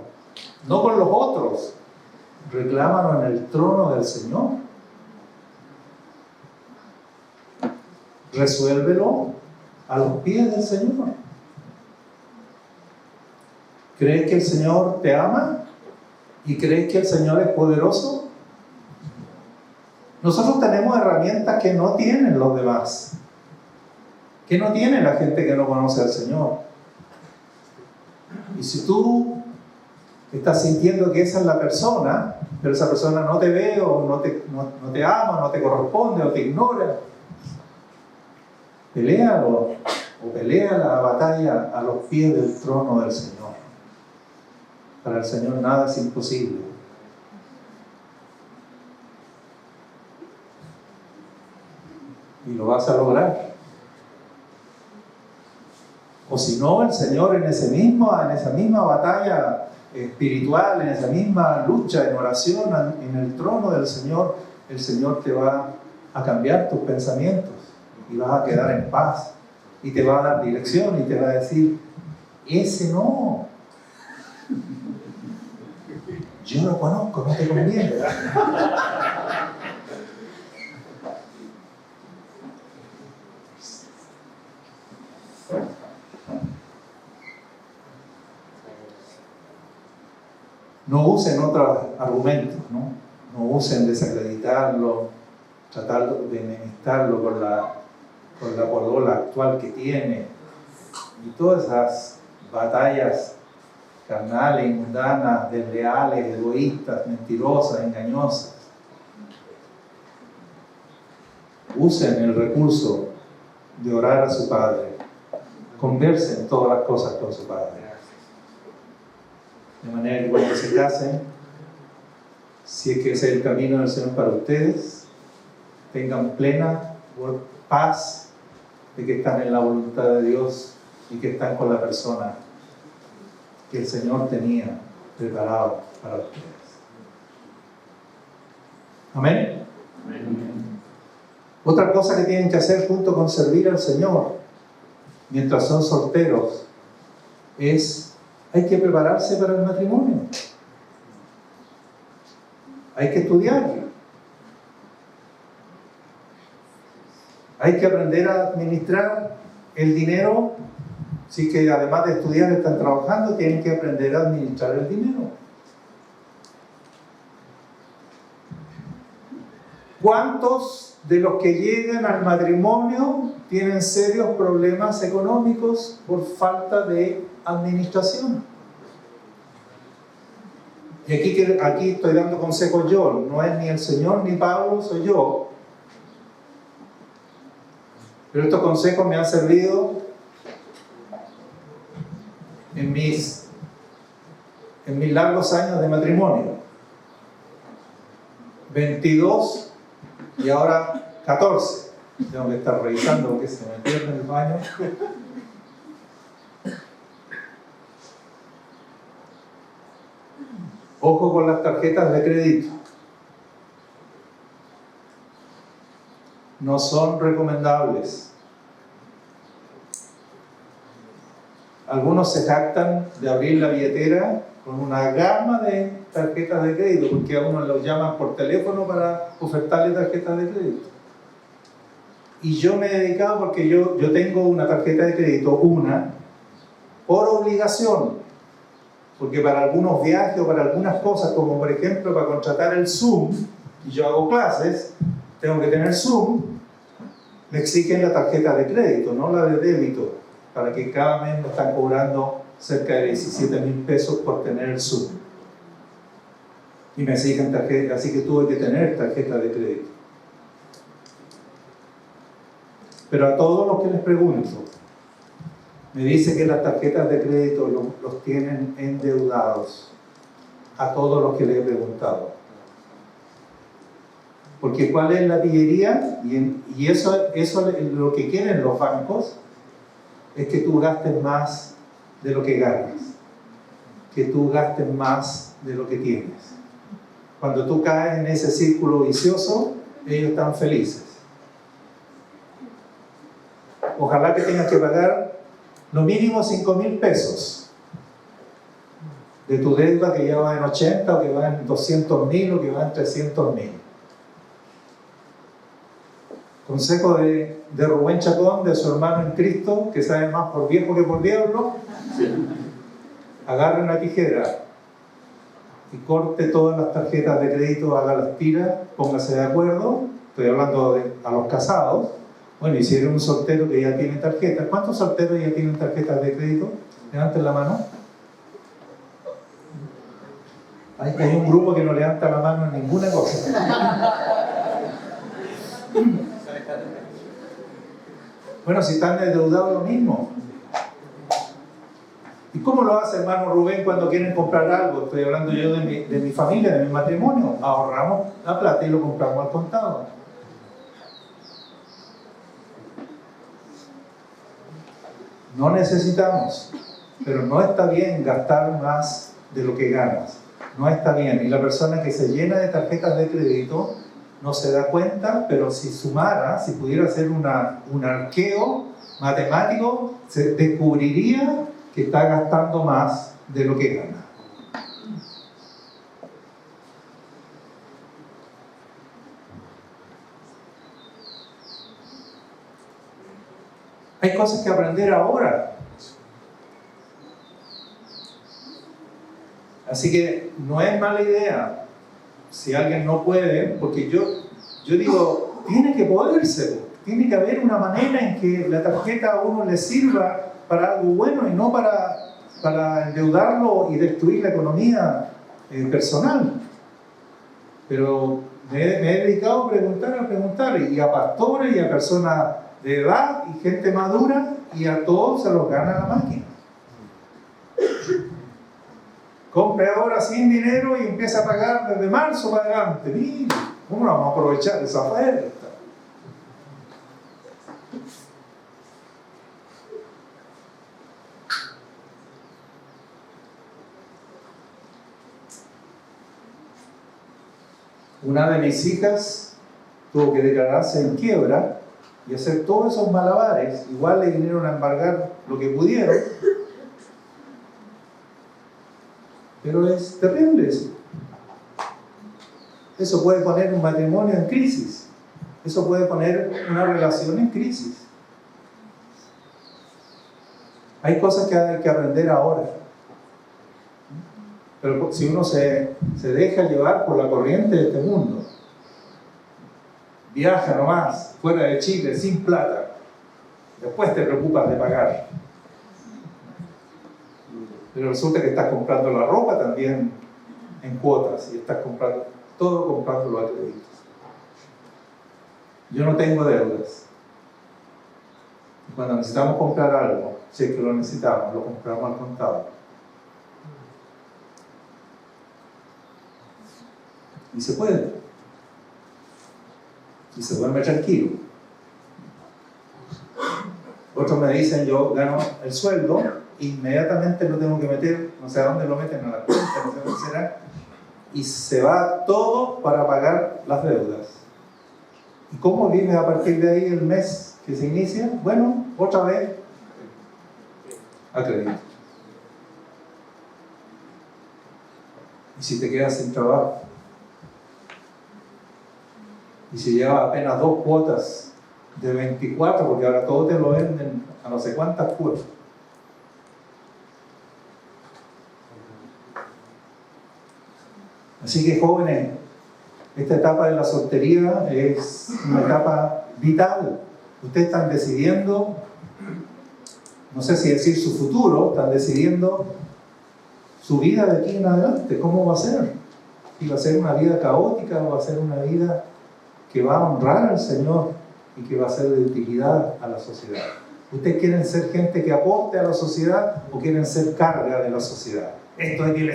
no con los otros. Reclámalo en el trono del Señor. Resuélvelo a los pies del Señor. ¿Crees que el Señor te ama? ¿Y crees que el Señor es poderoso? Nosotros tenemos herramientas que no tienen los demás, que no tiene la gente que no conoce al Señor. Y si tú estás sintiendo que esa es la persona, pero esa persona no te ve o no te ama, no te corresponde o te ignora, peléalo o pelea la batalla a los pies del trono del Señor. Para el Señor nada es imposible. Y lo vas a lograr. O si no, el Señor en esa misma batalla espiritual, en esa misma lucha en oración, en el trono del Señor, el Señor te va a cambiar tus pensamientos y vas a quedar en paz y te va a dar dirección y te va a decir, ese no, yo lo conozco, no te conviene. No usen otros argumentos, ¿no? No usen desacreditarlo, tratar de enemistarlo con la polola actual que tiene y todas esas batallas carnales, mundanas, desleales, egoístas, mentirosas, engañosas. Usen el recurso de orar a su Padre. Conversen todas las cosas con su Padre. De manera que cuando se casen, si es que ese es el camino del Señor para ustedes, tengan plena paz de que están en la voluntad de Dios y que están con la persona que el Señor tenía preparado para ustedes. Amén. Amén. Otra cosa que tienen que hacer junto con servir al Señor mientras son solteros es, hay que prepararse para el matrimonio. Hay que estudiar. Hay que aprender a administrar el dinero. Así que además de estudiar, están trabajando, tienen que aprender a administrar el dinero. ¿Cuántos de los que llegan al matrimonio tienen serios problemas económicos por falta de administración? Y aquí estoy dando consejos yo, no es ni el Señor ni Pablo, soy yo. Pero estos consejos me han servido en mis largos años de matrimonio. 22 y ahora 14. Tengo que estar revisando porque se me pierde en el baño. Ojo con las tarjetas de crédito. No son recomendables. Algunos se jactan de abrir la billetera con una gama de tarjetas de crédito, porque a uno los llaman por teléfono para ofertarle tarjetas de crédito. Y yo me he dedicado, porque yo tengo una tarjeta de crédito, una, por obligación, porque para algunos viajes o para algunas cosas, como por ejemplo para contratar el Zoom, y yo hago clases, tengo que tener Zoom, me exigen la tarjeta de crédito, no la de débito, para que cada mes me están cobrando cerca de 17,000 pesos por tener el Zoom. Y me exigen tarjeta, así que tuve que tener tarjeta de crédito. Pero a todos los que les pregunto, me dice que las tarjetas de crédito los tienen endeudados. A todos los que les he preguntado. Porque ¿cuál es la pillería? Y eso es lo que quieren los bancos, es que tú gastes más de lo que ganas, que tú gastes más de lo que tienes. Cuando tú caes en ese círculo vicioso, ellos están felices. Ojalá que tengas que pagar lo mínimo 5,000 pesos de tu deuda, que ya va en 80, o que va en 200,000, o que va en 300,000. Consejo de Rubén Chacón, de su hermano en Cristo, que sabe más por viejo que por diablo: agarre una tijera y corte todas las tarjetas de crédito, haga las tiras, póngase de acuerdo. Estoy hablando a los casados. Bueno, y si eres un soltero que ya tiene tarjeta, ¿cuántos solteros ya tienen tarjetas de crédito? Levanten la mano. Hay un grupo que no levanta la mano en ninguna cosa. Bueno, si están endeudados, lo mismo. ¿Y cómo lo hace hermano Rubén cuando quieren comprar algo? Estoy hablando yo de mi familia, de mi matrimonio. Ahorramos la plata y lo compramos al contado. No necesitamos, pero no está bien gastar más de lo que ganas. No está bien. Y la persona que se llena de tarjetas de crédito no se da cuenta, pero si sumara, si pudiera hacer un arqueo matemático, se descubriría que está gastando más de lo que gana. Hay cosas que aprender ahora. Así que no es mala idea, si alguien no puede, porque yo digo, tiene que poderse, tiene que haber una manera en que la tarjeta a uno le sirva para algo bueno y no para endeudarlo y destruir la economía personal. Pero me he dedicado a preguntar, y a pastores y a personas de edad y gente madura, y a todos se los gana la máquina. Compre ahora sin dinero y empieza a pagar desde marzo para adelante. Mira, ¿cómo vamos a aprovechar esa oferta? Una de mis hijas tuvo que declararse en quiebra y hacer todos esos malabares. Igual le vinieron a embargar lo que pudieron. Pero es terrible eso. Eso puede poner un matrimonio en crisis. eso puede poner una relación en crisis. Hay cosas que hay que aprender ahora. Pero si uno se deja llevar por la corriente de este mundo, viaja nomás, fuera de Chile, sin plata, después te preocupas de pagar. Pero resulta que estás comprando la ropa también en cuotas y estás comprando todo comprándolo a créditos. Yo no tengo deudas. Cuando necesitamos comprar algo, si es que lo necesitamos, lo compramos al contado. Y se puede. Y se duerme tranquilo. Otros me dicen, yo gano el sueldo, inmediatamente lo tengo que meter, no sé a dónde lo meten, a la cuenta, no sé dónde será, y se va todo para pagar las deudas. ¿Y cómo vive a partir de ahí el mes que se inicia? Bueno, otra vez a crédito. ¿Y si te quedas sin trabajo? Y si llevas apenas 2 cuotas de 24, porque ahora todo te lo venden a no sé cuántas cuotas. Así que jóvenes, esta etapa de la soltería es una etapa vital. Ustedes están decidiendo, no sé si decir su futuro, están decidiendo su vida de aquí en adelante, cómo va a ser. Si va a ser una vida caótica o va a ser una vida que va a honrar al Señor y que va a ser de utilidad a la sociedad. ¿Ustedes quieren ser gente que aporte a la sociedad o quieren ser carga de la sociedad? Esto es que el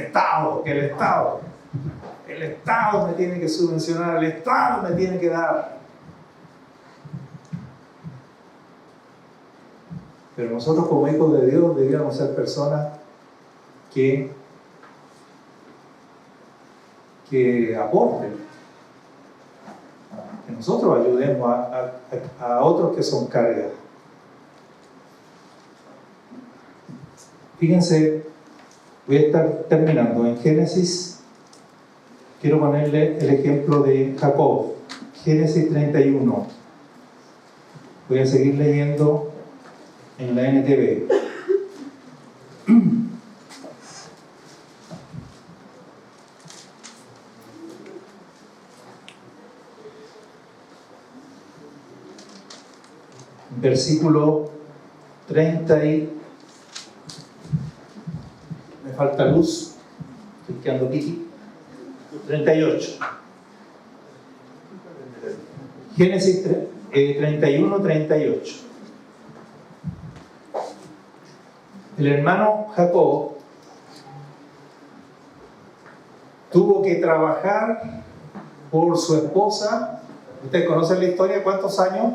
Estado me tiene que subvencionar, el Estado me tiene que dar. Pero nosotros como hijos de Dios deberíamos ser personas que aporten, que nosotros ayudemos a otros que son cargas. Fíjense, voy a estar terminando en Génesis. Quiero ponerle el ejemplo de Jacob, Génesis 31. Voy a seguir leyendo en la NTV. Versículo 30 y... me falta luz, estoy quedando piqui. 38. Génesis 31, 38. El hermano Jacob tuvo que trabajar por su esposa. ¿Ustedes conocen la historia? ¿Cuántos años?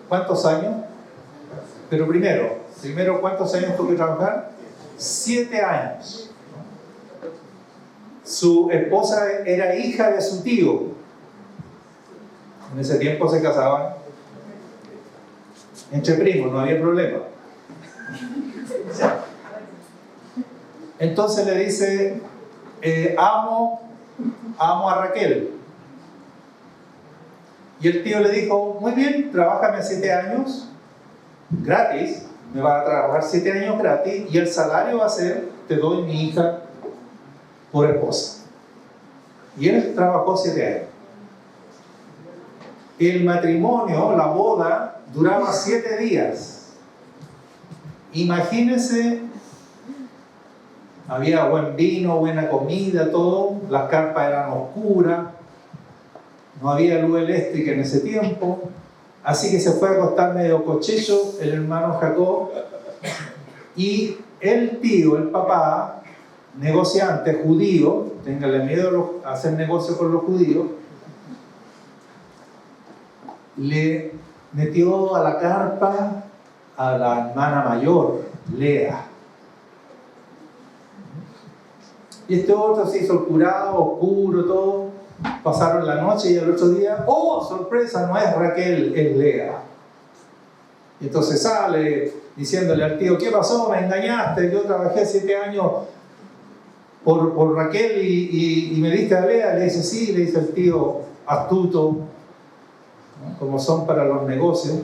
¿Cuántos años? Pero primero, ¿cuántos años tuvo que trabajar? 7 años. Su esposa era hija de su tío. En ese tiempo se casaban entre primos, no había problema. Entonces le dice, amo a Raquel. Y el tío le dijo, muy bien, trabájame 7 años gratis, me va a trabajar 7 años gratis y el salario va a ser, te doy mi hija por esposa. Y él trabajó 7 años. El matrimonio, la boda, duraba 7 días. Imagínense, había buen vino, buena comida, todo, las carpas eran oscuras, no había luz eléctrica en ese tiempo, así que se fue a acostar medio cochecho el hermano Jacob, y el tío, el papá, negociante judío, téngale miedo a hacer negocio con los judíos, le metió a la carpa a la hermana mayor, Lea. Y este otro se hizo el curado, oscuro, todo. Pasaron la noche y al otro día, ¡oh, sorpresa! No es Raquel, es Lea. Y entonces sale diciéndole al tío, ¿qué pasó? Me engañaste, yo trabajé 7 años por Raquel y me diste a Lea. Le dice, sí, le dice el tío, astuto, ¿no? Como son para los negocios.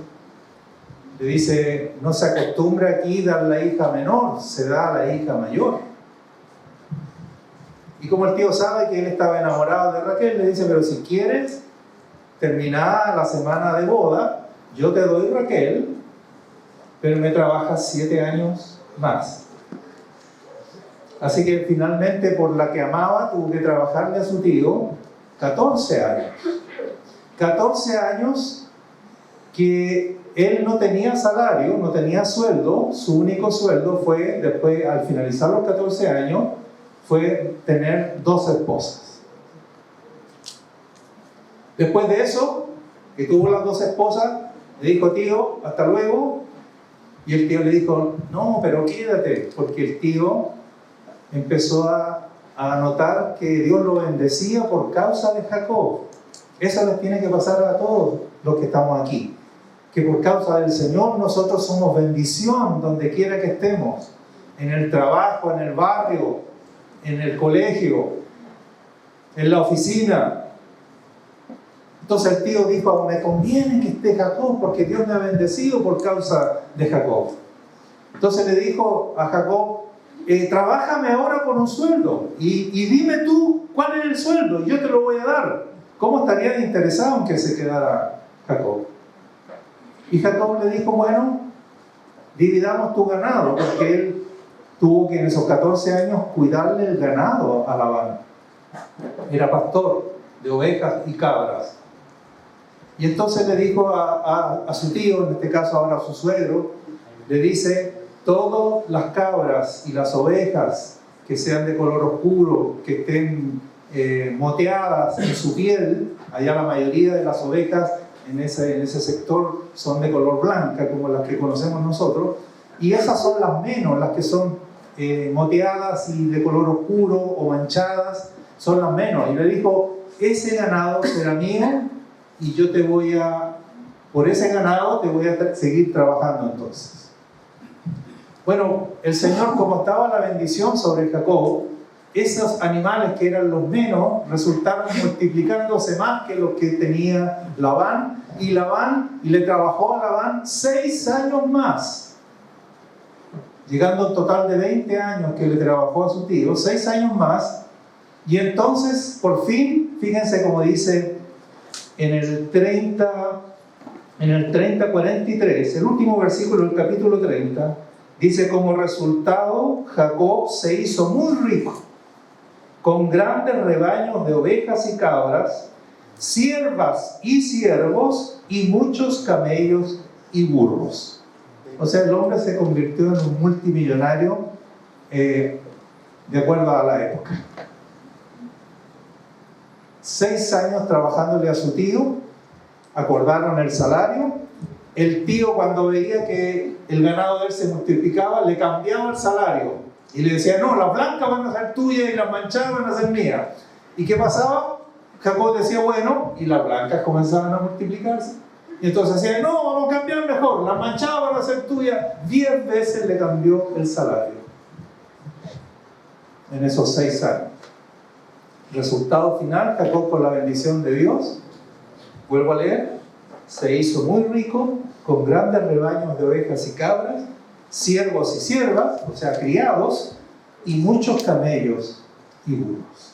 Le dice, no se acostumbra aquí dar la hija menor, se da a la hija mayor. Y como el tío sabe que él estaba enamorado de Raquel, le dice, pero si quieres, terminada la semana de boda, yo te doy Raquel, pero me trabajas 7 años más. Así que finalmente, por la que amaba, tuvo que trabajarle a su tío 14 años. 14 años que él no tenía salario, no tenía sueldo. Su único sueldo fue, después, al finalizar los 14 años, fue tener 2 esposas. Después de eso, que tuvo las 2 esposas, le dijo, tío, hasta luego. Y el tío le dijo, no, pero quédate, porque el tío empezó a notar que Dios lo bendecía por causa de Jacob. Eso les tiene que pasar a todos los que estamos aquí. Que por causa del Señor nosotros somos bendición donde quiera que estemos. En el trabajo, en el barrio, en el colegio, en la oficina. Entonces el tío dijo, me conviene que esté Jacob porque Dios me ha bendecido por causa de Jacob. Entonces le dijo a Jacob, trabájame ahora con un sueldo y dime tú cuál es el sueldo y yo te lo voy a dar. ¿Cómo estarías interesado en que se quedara Jacob? Y Jacob le dijo, bueno, dividamos tu ganado, porque él tuvo que en esos 14 años cuidarle el ganado a Labán. Era pastor de ovejas y cabras. Y entonces le dijo a su tío, en este caso ahora a su suegro, le dice, todas las cabras y las ovejas que sean de color oscuro, que estén moteadas en su piel, allá la mayoría de las ovejas en ese sector son de color blanca, como las que conocemos nosotros, y esas son las menos, las que son moteadas y de color oscuro o manchadas, son las menos. Y le dijo, ese ganado será mío y yo te voy a, por ese ganado te voy a seguir trabajando entonces. Bueno, el Señor, como estaba la bendición sobre Jacob, esos animales que eran los menos resultaron multiplicándose más que los que tenía Labán, y le trabajó a Labán 6 años más, llegando a un total de 20 años que le trabajó a su tío, 6 años más. Y entonces, por fin, fíjense como dice en el 30:43, el último versículo del capítulo 30, dice, como resultado, Jacob se hizo muy rico, con grandes rebaños de ovejas y cabras, siervas y siervos, y muchos camellos y burros. O sea, el hombre se convirtió en un multimillonario de acuerdo a la época. 6 años trabajándole a su tío, acordaron el salario. El tío, cuando veía que el ganado de él se multiplicaba, le cambiaba el salario y le decía, no, las blancas van a ser tuyas y las manchadas van a ser mías. ¿Y qué pasaba? Jacob decía, bueno, y las blancas comenzaban a multiplicarse. Y entonces decía, no, vamos a cambiar mejor, las manchadas van a ser tuyas. 10 veces le cambió el salario en esos 6 años. Resultado final, Jacob, con la bendición de Dios, vuelvo a leer, se hizo muy rico, con grandes rebaños de ovejas y cabras, siervos y siervas, o sea, criados, y muchos camellos y burros.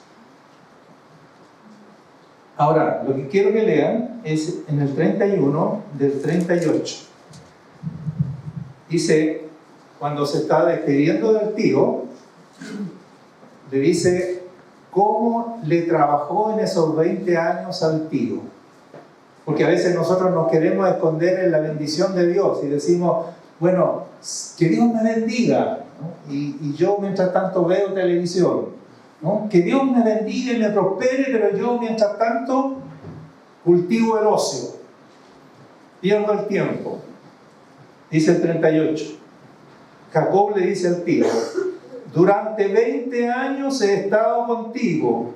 Ahora, lo que quiero que lean es en el 31 del 38. Dice, cuando se está despidiendo del tío, le dice cómo le trabajó en esos 20 años al tío. Porque a veces nosotros nos queremos esconder en la bendición de Dios y decimos, bueno, que Dios me bendiga, ¿no? Y yo mientras tanto veo televisión, ¿no? Que Dios me bendiga y me prospere, pero yo mientras tanto cultivo el ocio, pierdo el tiempo. Dice el 38, Jacob le dice al tío, durante 20 años he estado contigo,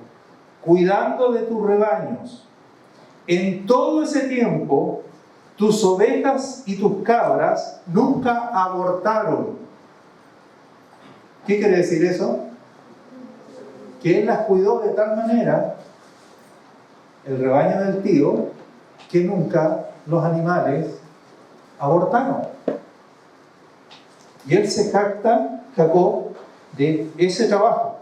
cuidando de tus rebaños. En todo ese tiempo, tus ovejas y tus cabras nunca abortaron. ¿Qué quiere decir eso? Que él las cuidó de tal manera, el rebaño del tío, que nunca los animales abortaron. Y él se jacta, Jacob, de ese trabajo.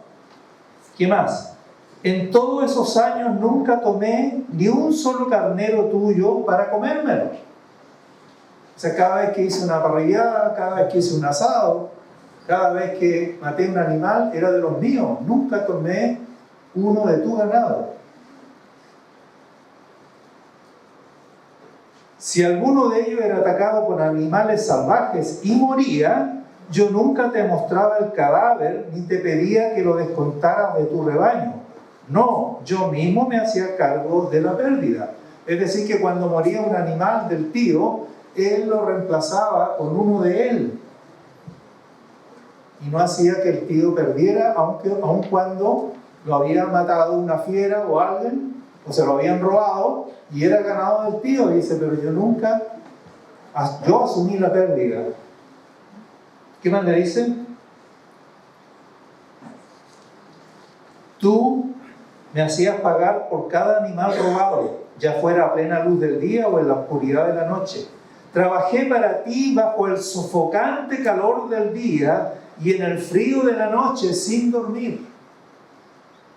¿Qué más? En todos esos años nunca tomé ni un solo carnero tuyo para comérmelo. O sea, cada vez que hice una parrillada, cada vez que hice un asado, cada vez que maté un animal, era de los míos. Nunca tomé uno de tu ganado. Si alguno de ellos era atacado por animales salvajes y moría, yo nunca te mostraba el cadáver ni te pedía que lo descontaras de tu rebaño. No, yo mismo me hacía cargo de la pérdida. Es decir, que cuando moría un animal del tío, él lo reemplazaba con uno de él. Y no hacía que el tío perdiera, aun cuando lo había matado una fiera o alguien, o se lo habían robado, y era ganado del tío. Y dice, pero yo asumí la pérdida. ¿Qué más le dice? Tú me hacías pagar por cada animal robado, ya fuera a plena luz del día o en la oscuridad de la noche. Trabajé para ti bajo el sofocante calor del día y en el frío de la noche sin dormir.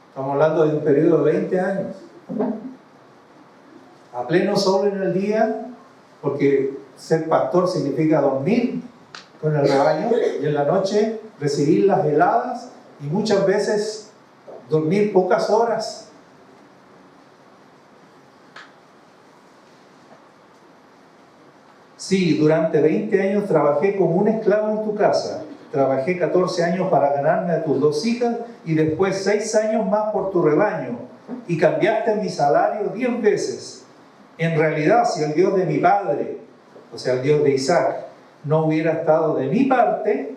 Estamos hablando de un periodo de 20 años. A pleno sol en el día, porque ser pastor significa dormir con el rebaño, y en la noche recibir las heladas y muchas veces dormir pocas horas. Sí, durante 20 años trabajé como un esclavo en tu casa. Trabajé 14 años para ganarme a tus 2 hijas y después 6 años más por tu rebaño. Y cambiaste mi salario 10 veces. En realidad, si el Dios de mi padre, o sea, el Dios de Isaac, no hubiera estado de mi parte,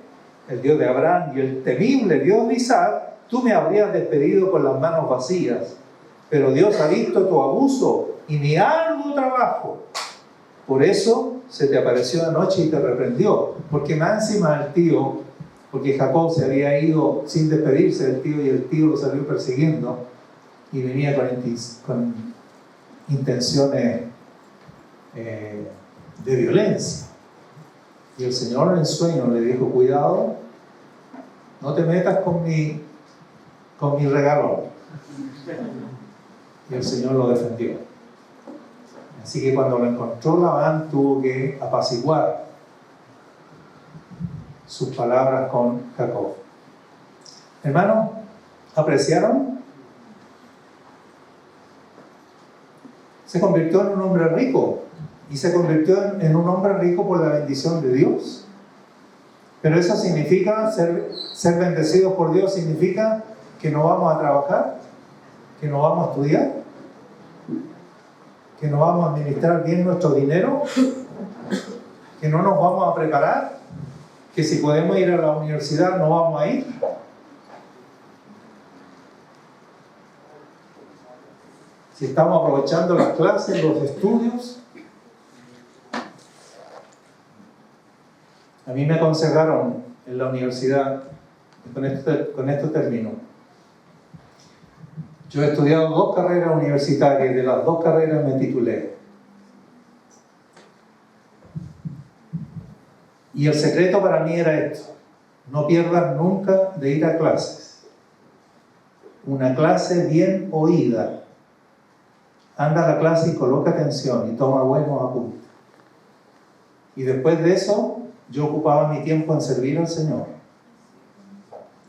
el Dios de Abraham y el temible Dios de Isaac, tú me habrías despedido con las manos vacías. Pero Dios ha visto tu abuso y mi arduo trabajo. Por eso se te apareció anoche y te reprendió. Porque más encima el tío, porque Jacob se había ido sin despedirse del tío y el tío lo salió persiguiendo y venía con intenciones de violencia. Y el Señor en sueño le dijo, cuidado, no te metas con mi regalo. Y el Señor lo defendió. Así que cuando lo encontró Labán tuvo que apaciguar sus palabras con Jacob. Hermanos, ¿apreciaron? Se convirtió en un hombre rico. Y se convirtió en un hombre rico por la bendición de Dios. Pero eso significa, ser bendecidos por Dios significa que no vamos a trabajar, que no vamos a estudiar, que no vamos a administrar bien nuestro dinero, que no nos vamos a preparar, que si podemos ir a la universidad no vamos a ir. Si estamos aprovechando las clases, los estudios. A mí me aconsejaron en la universidad, con esto termino. Yo he estudiado 2 carreras universitarias y de las 2 carreras me titulé. Y el secreto para mí era esto: no pierdas nunca de ir a clases. Una clase bien oída. Anda a la clase y coloca atención y toma buenos apuntes. Y después de eso, yo ocupaba mi tiempo en servir al Señor.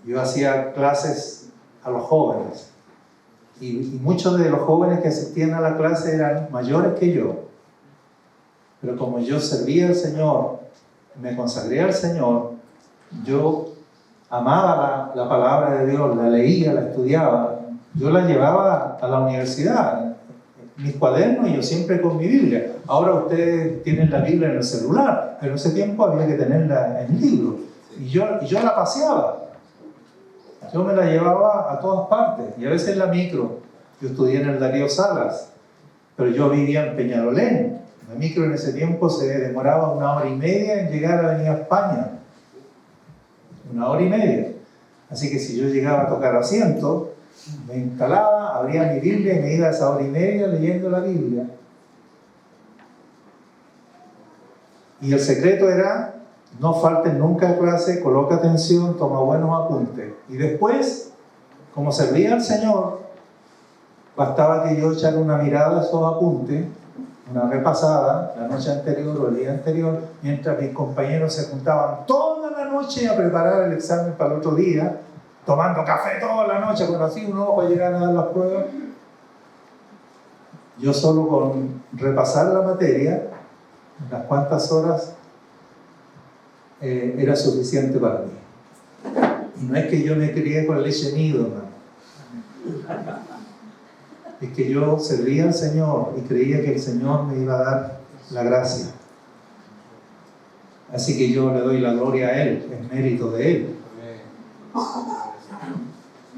Yo hacía clases a los jóvenes. Y muchos de los jóvenes que asistían a la clase eran mayores que yo. Pero como yo servía al Señor, me consagré al Señor, yo amaba la palabra de Dios, la leía, la estudiaba. Yo la llevaba a la universidad, mis cuadernos, y yo siempre con mi Biblia. Ahora ustedes tienen la Biblia en el celular, pero en ese tiempo había que tenerla en libro. Y yo la paseaba. Yo me la llevaba a todas partes, y a veces en la micro. Yo estudié en el Darío Salas, pero yo vivía en Peñalolén. La micro en ese tiempo se demoraba 1 hora y media en llegar a Avenida España. 1 hora y media. Así que si yo llegaba a tocar asiento, me instalaba, abría mi Biblia y me iba a esa 1 hora y media leyendo la Biblia. Y el secreto era, no falten nunca a clase, coloca atención, toma buenos apuntes. Y después, como servía al Señor, bastaba que yo echara una mirada a esos apuntes, una repasada, la noche anterior o el día anterior, mientras mis compañeros se juntaban toda la noche a preparar el examen para el otro día, tomando café toda la noche, con así un ojo a llegar a dar las pruebas. Yo solo con repasar la materia, unas cuantas horas, era suficiente para mí. Y no es que yo me crié con leche nido, hermano. Es que yo servía al Señor y creía que el Señor me iba a dar la gracia. Así que yo le doy la gloria a Él, es mérito de Él.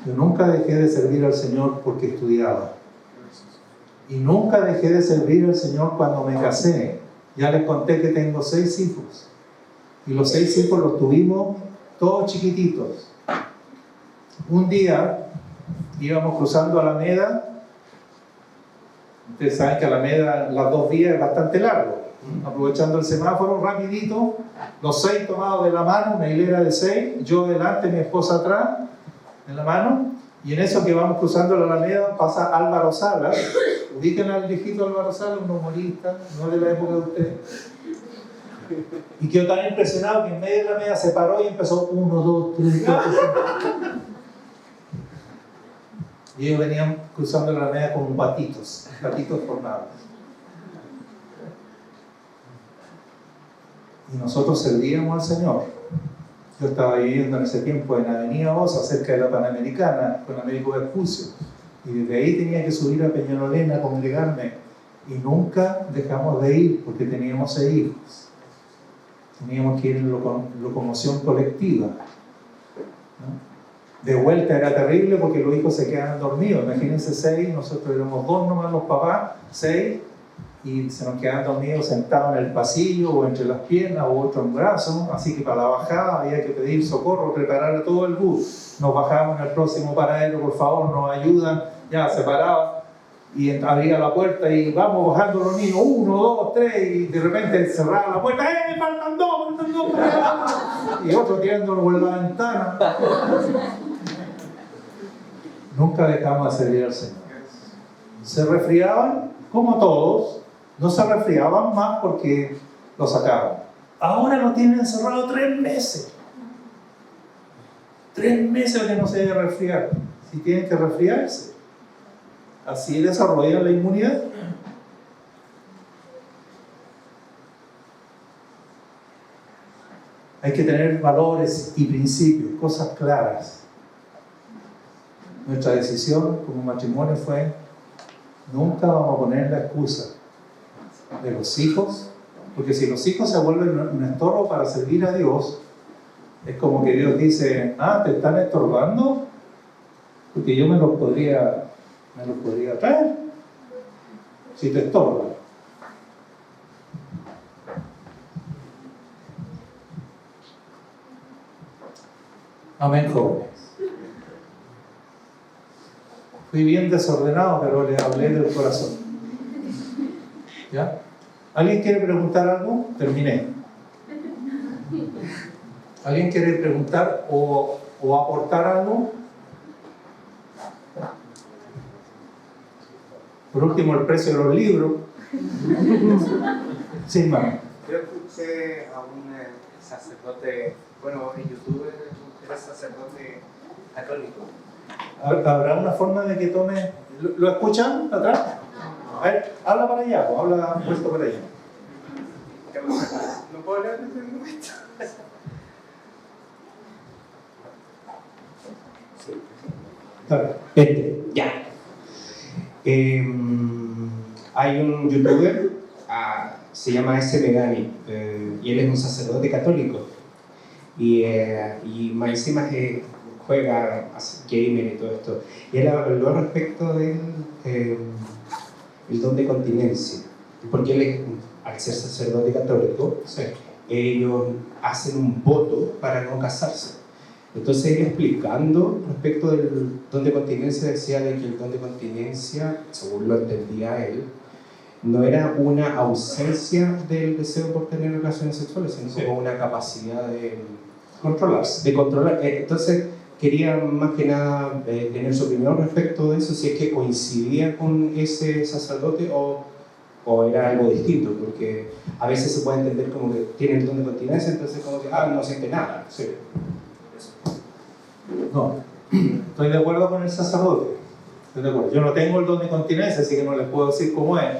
Yo nunca dejé de servir al Señor porque estudiaba. Y nunca dejé de servir al Señor cuando me casé. Ya les conté que tengo 6 hijos. Y los 6 hijos los tuvimos todos chiquititos. Un día íbamos cruzando Alameda. Ustedes saben que Alameda, las 2 vías es bastante largo. Aprovechando el semáforo, rapidito, los 6 tomados de la mano, una hilera de 6, yo delante, mi esposa atrás, en la mano, y en eso que vamos cruzando la Alameda pasa Álvaro Salas. Ubiquen al viejito Álvaro Salas, un humorista, no es de la época de ustedes. Y quedó tan impresionado que en medio de la Alameda se paró y empezó 1, 2, 3, 4, 5. Y ellos venían cruzando la Alameda como patitos formados. Y nosotros servíamos al Señor. Yo estaba viviendo en ese tiempo en Avenida Osa, cerca de la Panamericana, con Américo Vespucio. Y desde ahí tenía que subir a Peñalolena a congregarme. Y nunca dejamos de ir porque teníamos 6 hijos. Teníamos que ir en locomoción colectiva, ¿no? De vuelta era terrible porque los hijos se quedaban dormidos. Imagínense 6, nosotros éramos 2 nomás los papás, 6, y se nos quedaban dormidos sentados en el pasillo o entre las piernas o otro en brazos. Así que para la bajada había que pedir socorro, preparar a todo el bus. Nos bajábamos en el próximo paradero, por favor, nos ayudan, ya separados. Y abría la puerta y vamos bajando los niños, 1, 2, 3, y de repente cerraba la puerta, faltan dos, y otro tirándolo por la ventana. Nunca dejamos de servir al Señor. Se resfriaban, como todos, no se resfriaban más porque lo sacaban. Ahora lo tienen encerrado 3 meses. 3 meses que no se debe resfriar. Si tienen que resfriarse. Así desarrollan la inmunidad. Hay que tener valores y principios, cosas claras. Nuestra decisión como matrimonio fue: nunca vamos a poner la excusa de los hijos, porque si los hijos se vuelven un estorbo para servir a Dios, es como que Dios dice: ¿te están estorbando? Porque yo me los podría traer si te estorba. Amén, jóvenes. Fui bien desordenado, pero les hablé del corazón. ¿Ya? ¿Alguien quiere preguntar algo? Terminé. ¿Alguien quiere preguntar o aportar algo? Por último, el precio de los libros. Sí, hermano. Yo escuché a un sacerdote, bueno, en YouTube era sacerdote católico. ¿Habrá una forma de que tome? ¿Lo escuchan atrás? A ver, habla para allá, o habla puesto para allá. ¿No puedo hablar desde el momento? Ya. Hay un youtuber, se llama S. Megami, y él es un sacerdote católico. Y más encima que juega, hace gamer y todo esto. Y él habló respecto del el don de continencia. Porque él, al ser sacerdote católico, Sí. ellos hacen un voto para no casarse. Entonces él explicando respecto del don de continencia decía de que el don de continencia, según lo entendía él, no era una ausencia del deseo por tener relaciones sexuales, sino Sí. como una capacidad de Controlarse. controlar. Entonces, quería más que nada tener su opinión respecto de eso, si es que coincidía con ese sacerdote o era algo distinto, porque a veces se puede entender como que tiene el don de continencia, entonces como que no siente nada. Sí. No, estoy de acuerdo con el sacerdote. Estoy de acuerdo. Yo no tengo el don de continencia, así que no les puedo decir cómo es.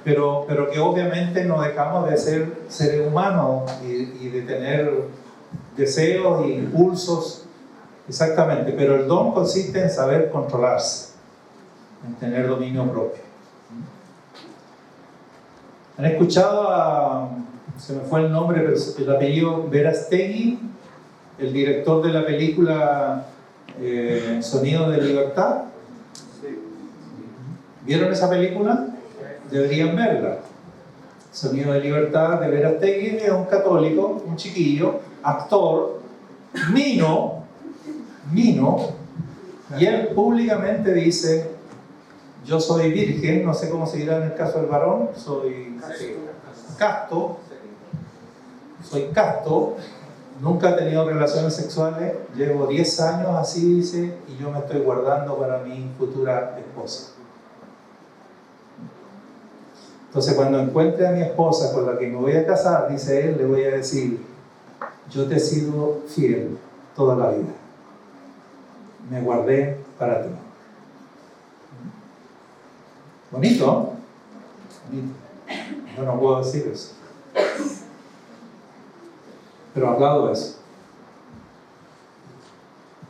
Pero que obviamente no dejamos de ser seres humanos y de tener deseos e impulsos. Exactamente. Pero el don consiste en saber controlarse, en tener dominio propio. ¿Han escuchado a, se me fue el nombre, pero el apellido Verástegui, el director de la película Sonido de Libertad? ¿Vieron esa película? Deberían verla. Sonido de Libertad de Verástegui. Es un católico, un chiquillo, actor, mino, y él públicamente dice: yo soy virgen, no sé cómo se dirá en el caso del varón, soy casto, nunca he tenido relaciones sexuales, llevo 10 años así, dice, y yo me estoy guardando para mi futura esposa. Entonces, cuando encuentre a mi esposa con la que me voy a casar, dice él, le voy a decir: yo te he sido fiel toda la vida, me guardé para ti. Bonito, ¿no? Bonito. Yo no puedo decir eso, pero aplaudo eso.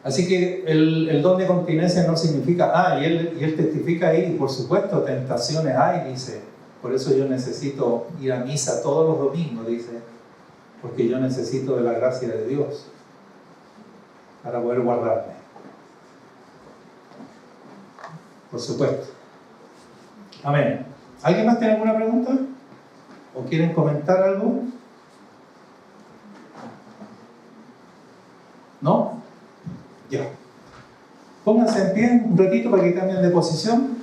Así que el don de continencia no significa, y él testifica ahí, por supuesto, tentaciones hay, dice, por eso yo necesito ir a misa todos los domingos, dice, porque yo necesito de la gracia de Dios para poder guardarme. Por supuesto. Amén. ¿Alguien más tiene alguna pregunta? ¿O quieren comentar algo? ¿No? Ya. Pónganse en pie un ratito para que cambien de posición.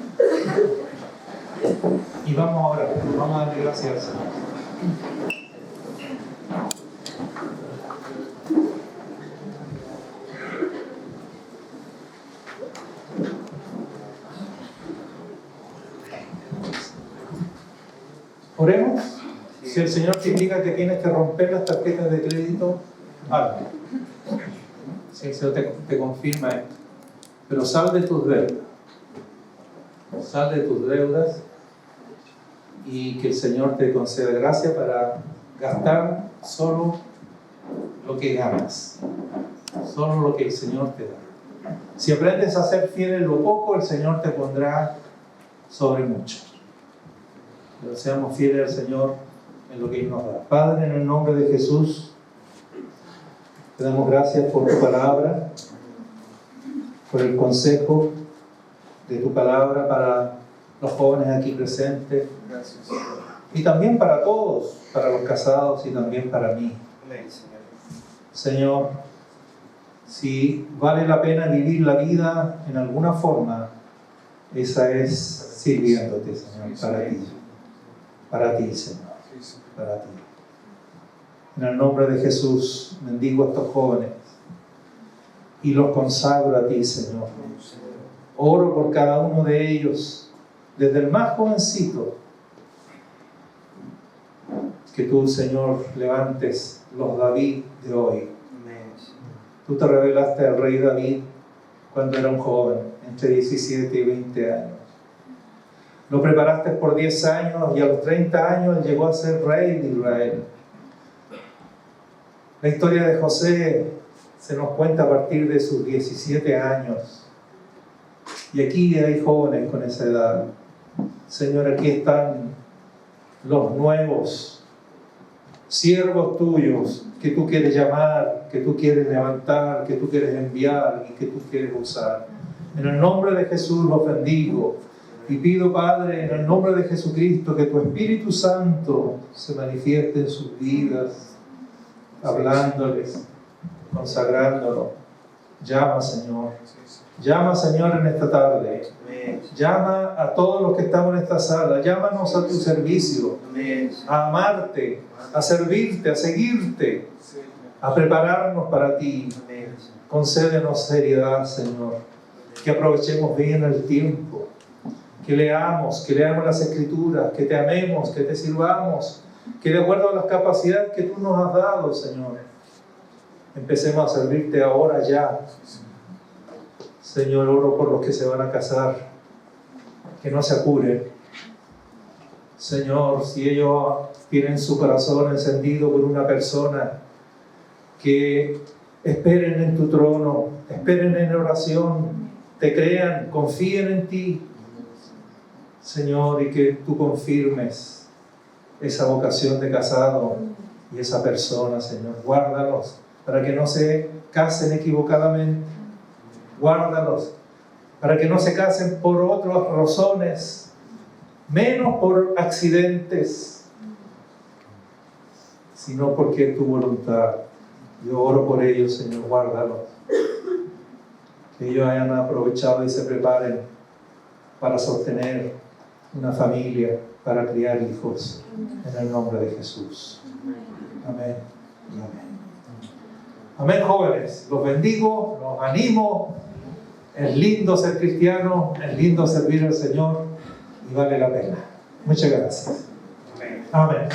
Y vamos ahora, vamos a darle gracias al Señor. Oremos. Si el Señor te indica que tienes que romper las tarjetas de crédito, hazlo. Si el Señor te confirma esto. Pero sal de tus deudas. Sal de tus deudas y que el Señor te conceda gracia para gastar solo lo que ganas. Solo lo que el Señor te da. Si aprendes a ser fiel en lo poco, el Señor te pondrá sobre mucho. Pero seamos fieles al Señor en lo que Él nos da. Padre, en el nombre de Jesús, te damos gracias por tu palabra, por el consejo de tu palabra para los jóvenes aquí presentes. Gracias. Y también para todos, para los casados y también para mí. Amén, Señor. Señor, si vale la pena vivir la vida en alguna forma, esa es sirviéndote, Señor, para ti. Para ti, Señor, para ti. En el nombre de Jesús, bendigo a estos jóvenes y los consagro a ti, Señor. Oro por cada uno de ellos, desde el más jovencito, que tú, Señor, levantes los David de hoy. Amén. Tú te revelaste al rey David cuando era un joven, entre 17 y 20 años. Lo preparaste por 10 años y a los 30 años él llegó a ser rey de Israel. La historia de José se nos cuenta a partir de sus 17 años. Y aquí hay jóvenes con esa edad. Señor, aquí están los nuevos siervos tuyos que tú quieres llamar, que tú quieres levantar, que tú quieres enviar y que tú quieres usar. En el nombre de Jesús los bendigo. Y pido, Padre, en el nombre de Jesucristo, que tu Espíritu Santo se manifieste en sus vidas, hablándoles, consagrándolo. Llama, Señor. Llama, Señor, en esta tarde. Llama a todos los que estamos en esta sala. Llámanos a tu servicio, a amarte, a servirte, a seguirte, a prepararnos para ti. Concédenos seriedad, Señor. Que aprovechemos bien el tiempo. Que leamos las Escrituras, que te amemos, que te sirvamos. Que de acuerdo a las capacidades que tú nos has dado, Señor, empecemos a servirte ahora ya. Señor, oro por los que se van a casar, que no se apuren. Señor, si ellos tienen su corazón encendido por una persona, que esperen en tu trono, esperen en oración, te crean, confíen en ti, Señor, y que tú confirmes esa vocación de casado y esa persona, Señor. Guárdalos para que no se casen equivocadamente. Guárdalos para que no se casen por otras razones, menos por accidentes, sino porque es tu voluntad. Yo oro por ellos, Señor, guárdalos. Que ellos hayan aprovechado y se preparen para sostener una familia, para criar hijos, en el nombre de Jesús. Amén y amén. Amén, jóvenes. Los bendigo, los animo. Es lindo ser cristiano, es lindo servir al Señor y vale la pena. Muchas gracias. Amén.